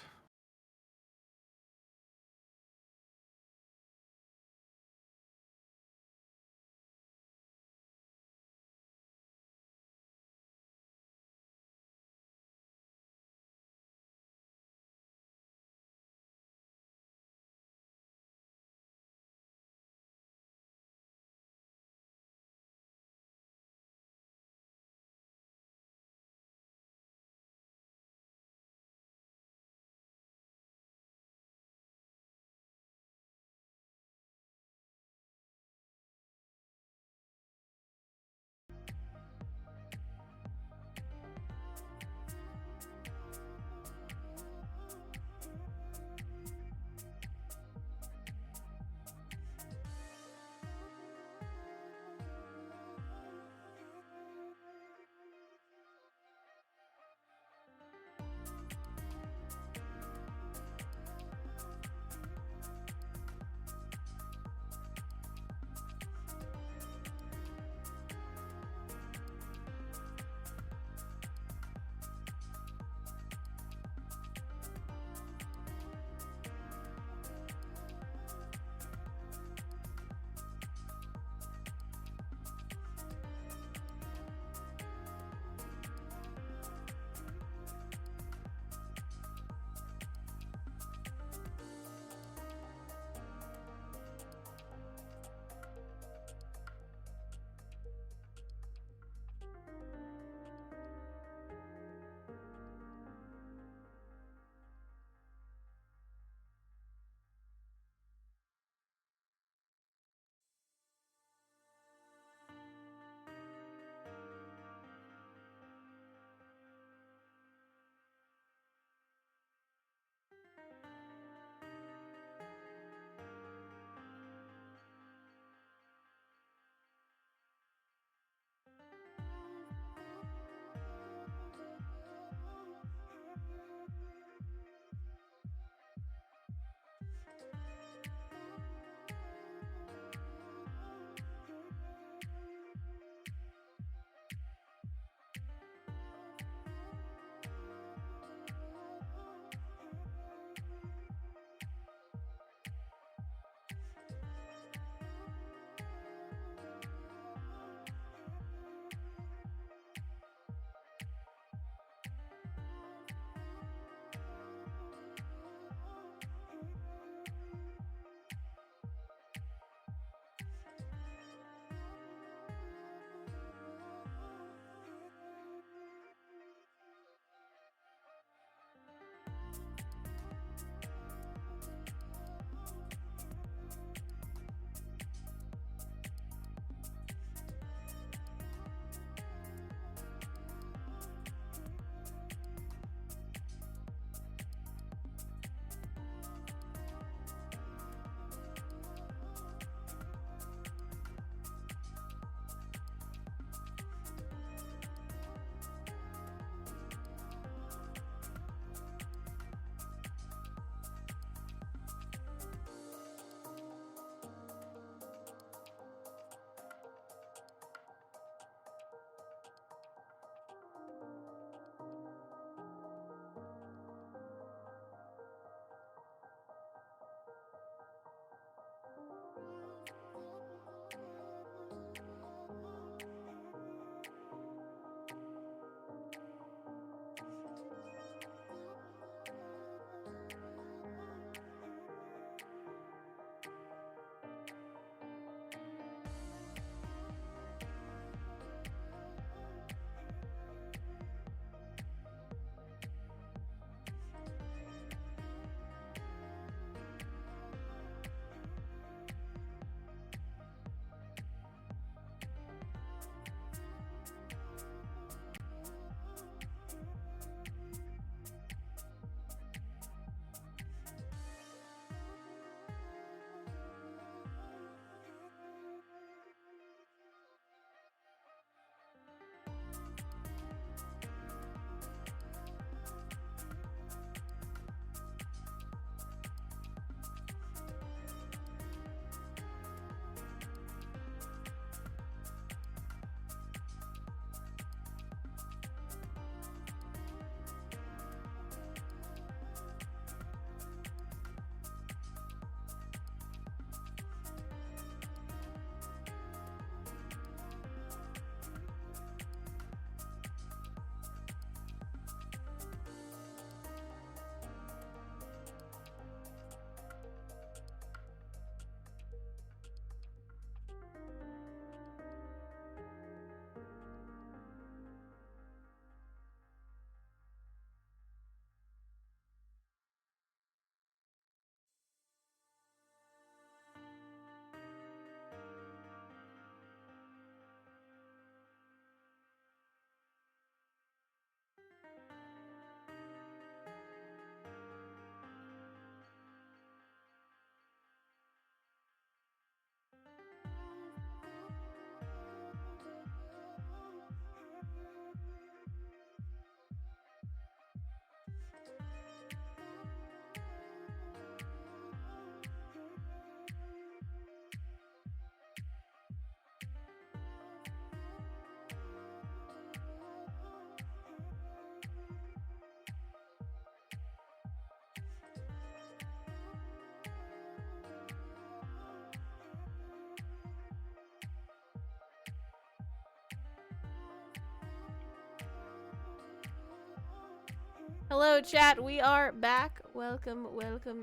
Hello, chat. We are back. Welcome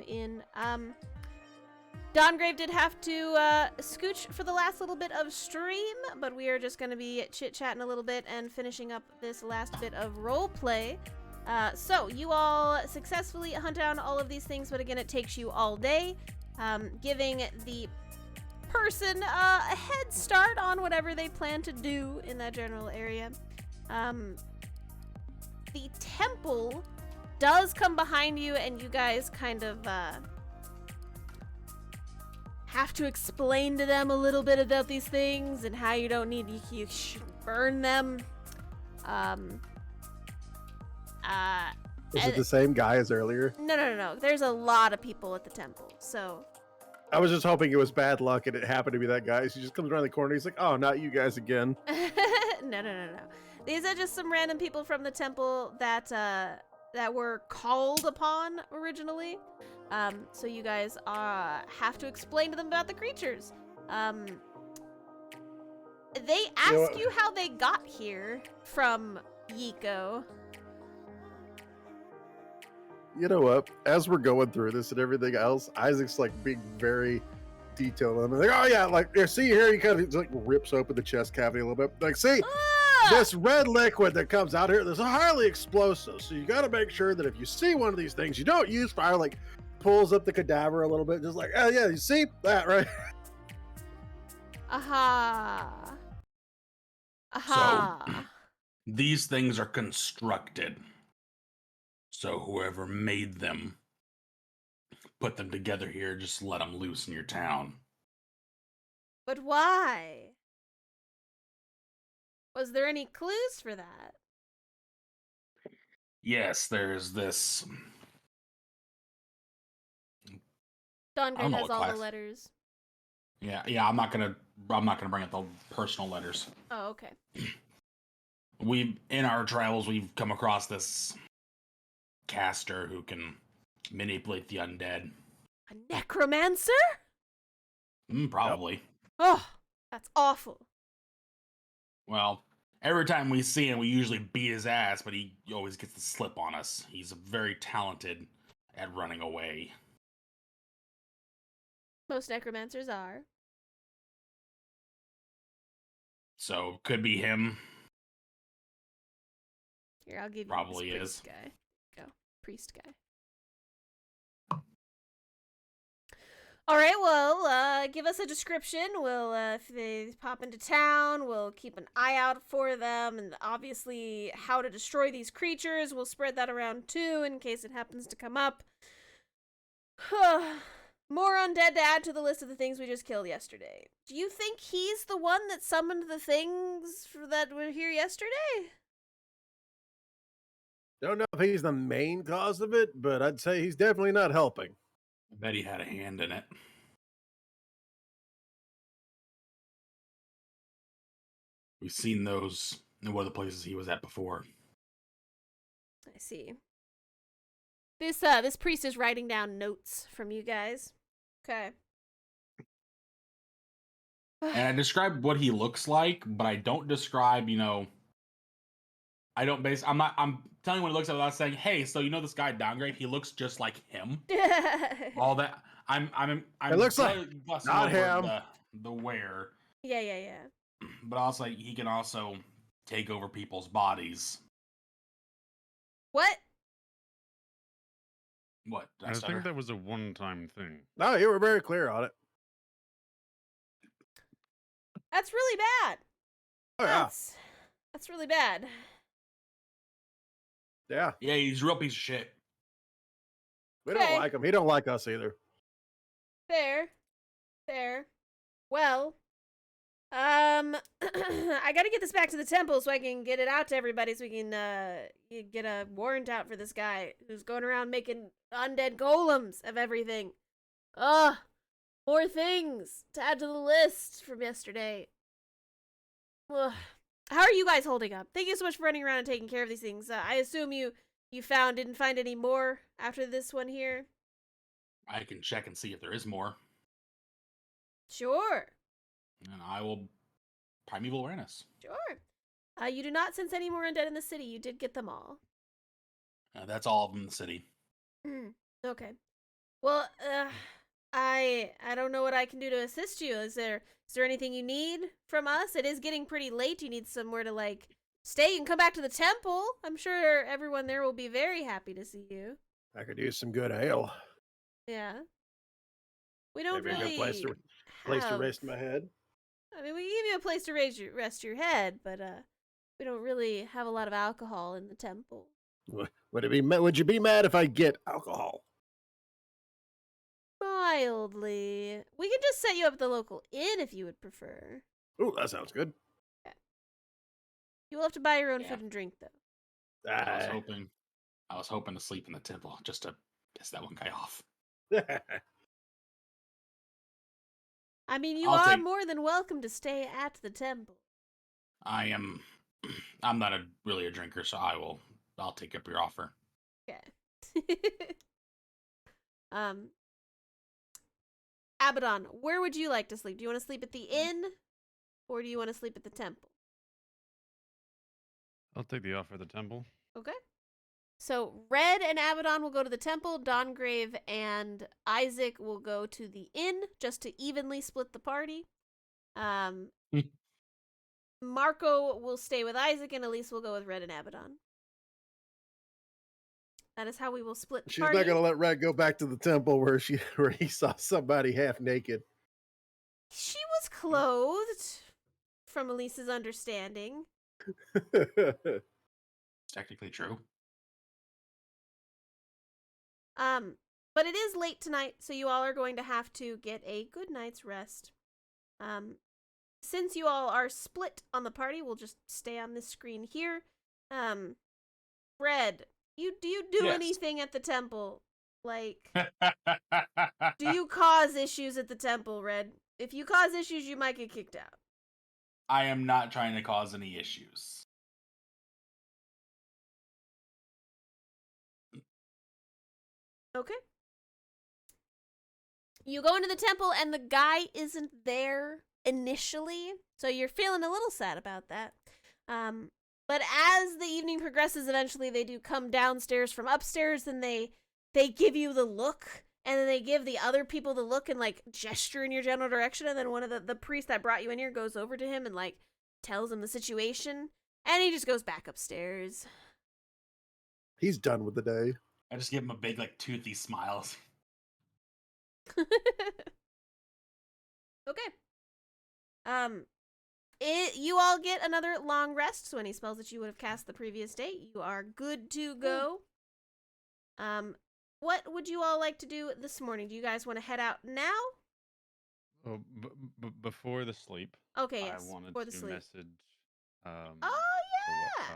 in. Dongrave did have to scooch for the last little bit of stream, but we are just going to be chit-chatting a little bit and finishing up this last bit of roleplay. So, you all successfully hunt down all of these things, but again, it takes you all day, giving the person a head start on whatever they plan to do in that general area. The temple does come behind you, and you guys kind of have to explain to them a little bit about these things and how you don't need you shouldn't burn them. Was it the same guy as earlier? No. There's a lot of people at the temple, so. I was just hoping it was bad luck and it happened to be that guy. So he just comes around the corner. He's like, "Oh, not you guys again." No. These are just some random people from the temple that were called upon originally. So you guys have to explain to them about the creatures. They ask you how they got here from Yiko. You know what? As we're going through this and everything else, Isaac's like being very detailed. I'm like, "Oh yeah, like see here," he kind of like rips open the chest cavity a little bit. Like, see, this red liquid that comes out here, this is highly explosive. So you got to make sure that if you see one of these things, you don't use fire. Like, pulls up the cadaver a little bit, just like, "Oh yeah, you see that, right?" Aha. So, these things are constructed. So whoever made them, put them together here, just let them loose in your town. But why? Was there any clues for that? Yes, there's this. Dongrave has all the letters. Yeah. I'm not gonna bring up the personal letters. Oh, okay. In our travels, we've come across this caster who can manipulate the undead. A necromancer? Probably. Yep. Oh, that's awful. Well, every time we see him, we usually beat his ass, but he always gets the slip on us. He's very talented at running away. Most necromancers are. So, could be him. Here, I'll give you Probably this is. priest guy. Go, priest guy. All right, well, give us a description. We'll, if they pop into town, we'll keep an eye out for them, and obviously how to destroy these creatures. We'll spread that around too, in case it happens to come up. More undead to add to the list of the things we just killed yesterday. Do you think he's the one that summoned the things that were here yesterday? Don't know if he's the main cause of it, but I'd say he's definitely not helping. I bet he had a hand in it. We've seen those in one of the places he was at before. I see. This priest is writing down notes from you guys. Okay. And I describe what he looks like, but I don't describe, I'm telling you what he looks like without saying, "Hey, so you know this guy Dongrave? He looks just like him." All that it looks like not him. The wear. Yeah. But also he can also take over people's bodies. What? What? I think that was a one-time thing. No, you were very clear on it. That's really bad. Oh yeah. That's really bad. Yeah. Yeah, he's a real piece of shit. We don't like him. He don't like us either. Fair. Well, I gotta get this back to the temple so I can get it out to everybody so we can get a warrant out for this guy who's going around making undead golems of everything. Ugh, more things to add to the list from yesterday. Ugh. How are you guys holding up? Thank you so much for running around and taking care of these things. I assume you didn't find any more after this one here? I can check and see if there is more. Sure. And I will primeval awareness. Sure. You do not sense any more undead in the city. You did get them all. That's all of them in the city. Okay. Well, I don't know what I can do to assist you. Is there anything you need from us? It is getting pretty late. You need somewhere to like stay. You can come back to the temple. I'm sure everyone there will be very happy to see you. I could use some good ale. Yeah. We don't Maybe a really good place to have. rest my head. I mean, we can give you a place to rest your head, but we don't really have a lot of alcohol in the temple. Would you be mad if I get alcohol? Mildly. We can just set you up at the local inn if you would prefer. Ooh, that sounds good. You will have to buy your own Yeah. food and drink, though. I was hoping to sleep in the temple just to piss that one guy off. I mean, you I'll are take- more than welcome to stay at the temple. I'm not really a drinker, so I'll take up your offer. Okay. Abaddon, where would you like to sleep? Do you want to sleep at the inn, or do you want to sleep at the temple? I'll take the offer of the temple. Okay. So Red and Abaddon will go to the temple. Dawngrave and Isaac will go to the inn, just to evenly split the party. Marco will stay with Isaac, and Elise will go with Red and Abaddon. That is how we will split the She's party. not gonna let Red go back to the temple where he saw somebody half naked. She was clothed, from Elise's understanding. It's technically true. But it is late tonight, so you all are going to have to get a good night's rest. Since you all are split on the party, we'll just stay on this screen here. Fred, do you do Yes. anything at the temple? Like, do you cause issues at the temple, Red? If you cause issues, you might get kicked out. I am not trying to cause any issues. Okay. You go into the temple, and the guy isn't there initially, so you're feeling a little sad about that. But as the evening progresses, eventually they do come downstairs from upstairs, and they give you the look, and then they give the other people the look and like gesture in your general direction, and then one of the priests that brought you in here goes over to him and like tells him the situation, and he just goes back upstairs. He's done with the day. I just give him a big, like, toothy smile. Okay. You all get another long rest, so any spells that you would have cast the previous day, you are good to go. What would you all like to do this morning? Do you guys want to head out now? Oh, before the sleep, Okay, yes. I wanted Before the to sleep. message. Oh Lawa- yeah.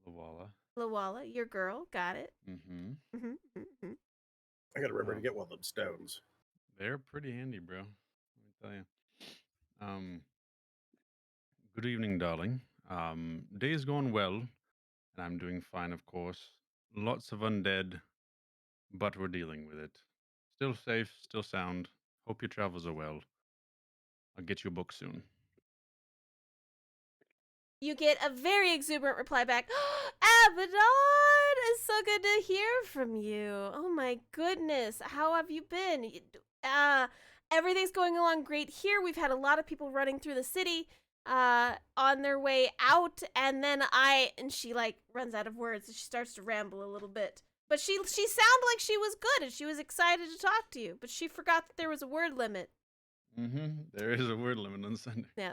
Lawala. Lawala, your girl, got it. Mm-hmm. I gotta remember to Well. get one of them stones. They're pretty handy, bro. Let me tell you. Good evening, darling. Day is going well, and I'm doing fine, of course. Lots of undead, but we're dealing with it. Still safe, still sound. Hope your travels are well. I'll get you a book soon. You get a very exuberant reply back. Abaddon, it's so good to hear from you. Oh my goodness, how have you been? Everything's going along great here. We've had a lot of people running through the city on their way out, and then she like runs out of words, and she starts to ramble a little bit. But she sounded like she was good, and she was excited to talk to you, but she forgot that there was a word limit. Mm-hmm. There is a word limit on Sunday. Yeah.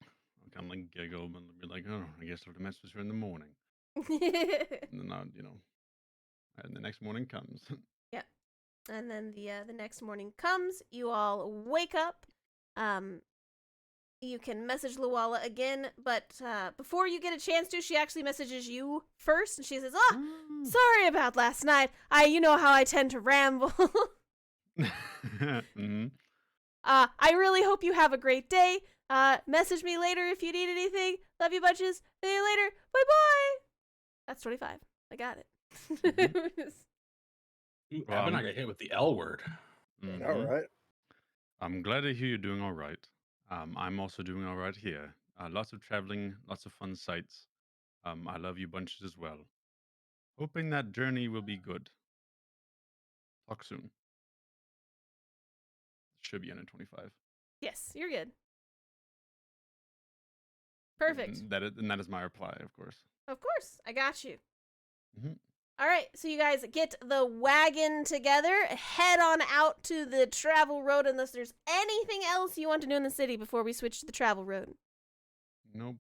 I'll kind of like giggle and be like, oh, I guess I'll have to mess with her in the morning. And then and the next morning comes. Yeah. And then the next morning comes. You all wake up. You can message Luwala again, but before you get a chance to, she actually messages you first, and she says, sorry about last night. You know how I tend to ramble. Mm-hmm. I really hope you have a great day. Message me later if you need anything. Love you bunches. See you later. Bye-bye. That's 25. I got it. Ooh, Well, Evan, I got hit with the L word. Mhm. All right. I'm glad to hear you're doing all right. I'm also doing all right here. Lots of traveling, lots of fun sights. I love you bunches as well. Hoping that journey will be good. Talk soon. Should be in 25. Yes, you're good. Perfect. And that is my reply, of course. Of course, I got you. Mhm. All right, so you guys get the wagon together, head on out to the travel road unless there's anything else you want to do in the city before we switch to the travel road. Nope.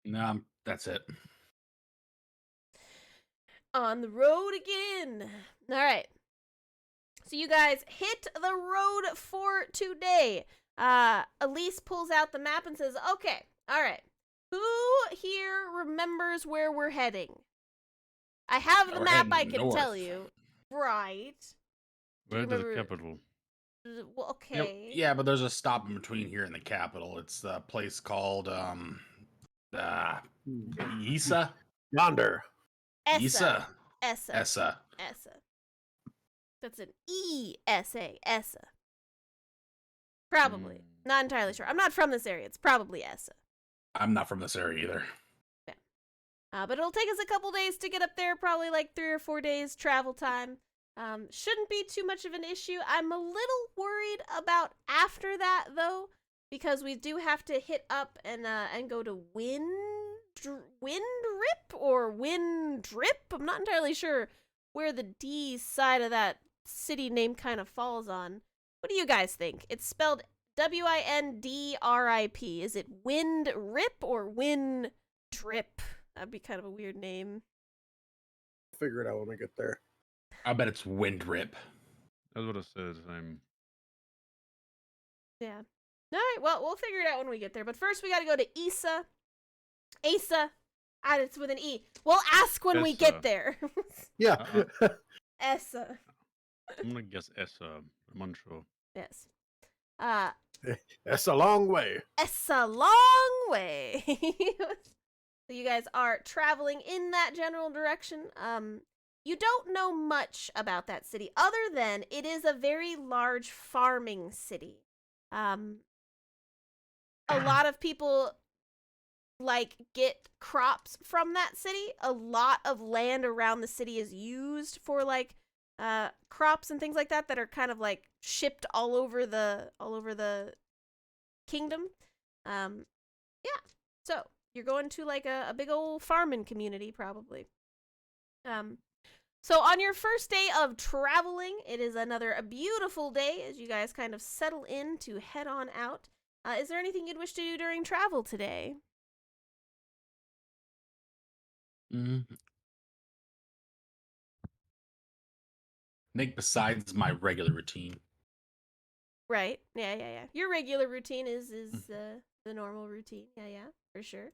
No, that's it. On the road again. All right. So you guys hit the road for today. Elise pulls out the map and says, okay, all right. Who here remembers where we're heading? I have the We're map, heading I can tell north. you. Right. Do you Where to the remember- capital? Well, okay. Yeah, but there's a stop in between here and the capital. It's a place called Isa. Yonder. Essa. Essa. Essa. Essa. Essa. That's an E-S-A. Essa. Probably. Not entirely sure. I'm not from this area. It's probably Essa. I'm not from this area either. But it'll take us a couple days to get up there, probably like 3 or 4 days travel time. Shouldn't be too much of an issue. I'm a little worried about after that, though, because we do have to hit up and go to Windrip or Windrip. I'm not entirely sure where the D side of that city name kind of falls on. What do you guys think? It's spelled W-I-N-D-R-I-P. Is it Windrip or Windrip? That'd be kind of a weird name. Figure it out when we get there. I bet it's Windrip. That's what it says. Yeah. All right, well, we'll figure it out when we get there. But first, we got to go to Isa. Asa. It's with an E. We'll ask when we get Essa. there. Yeah. Essa. I'm gonna guess Essa. I'm unsure. Yes. That's a long way. It's a long way. So you guys are traveling in that general direction. You don't know much about that city other than it is a very large farming city. A lot of people get crops from that city. A lot of land around the city is used for crops and things like that are kind of shipped all over the kingdom. Yeah. So you're going to a big old farming community probably. So on your first day of traveling, it is a beautiful day as you guys kind of settle in to head on out. Is there anything you'd wish to do during travel today? I think besides my regular routine. Right. Yeah. Your regular routine is the normal routine. Yeah, for sure.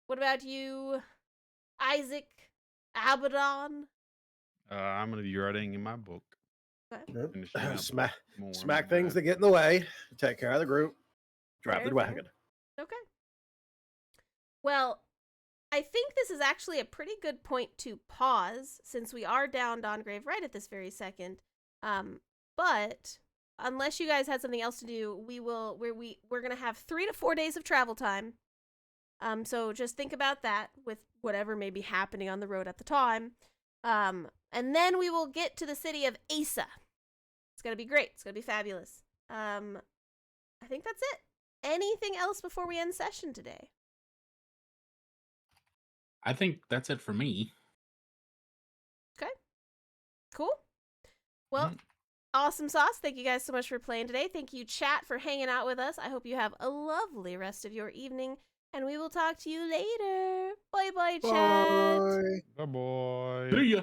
What about you, Isaac Abaddon? I'm gonna be writing in my book. Okay. Yep. Finishing up Smack more smack on things that that. get in the way. Take care of the group. Drive Fair, the fair. wagon. Okay. Well, I think this is actually a pretty good point to pause since we are down Dawngrave right at this very second. But unless you guys had something else to do, we're gonna have 3 to 4 days of travel time. So just think about that with whatever may be happening on the road at the time. And then we will get to the city of Asa. It's gonna be great. It's gonna be fabulous. I think that's it. Anything else before we end session today? I think that's it for me. Cool. Well, awesome sauce. Thank you guys so much for playing today. Thank you, chat, for hanging out with us. I hope you have a lovely rest of your evening, and we will talk to you later. Bye, chat. Bye. Bye bye. See ya.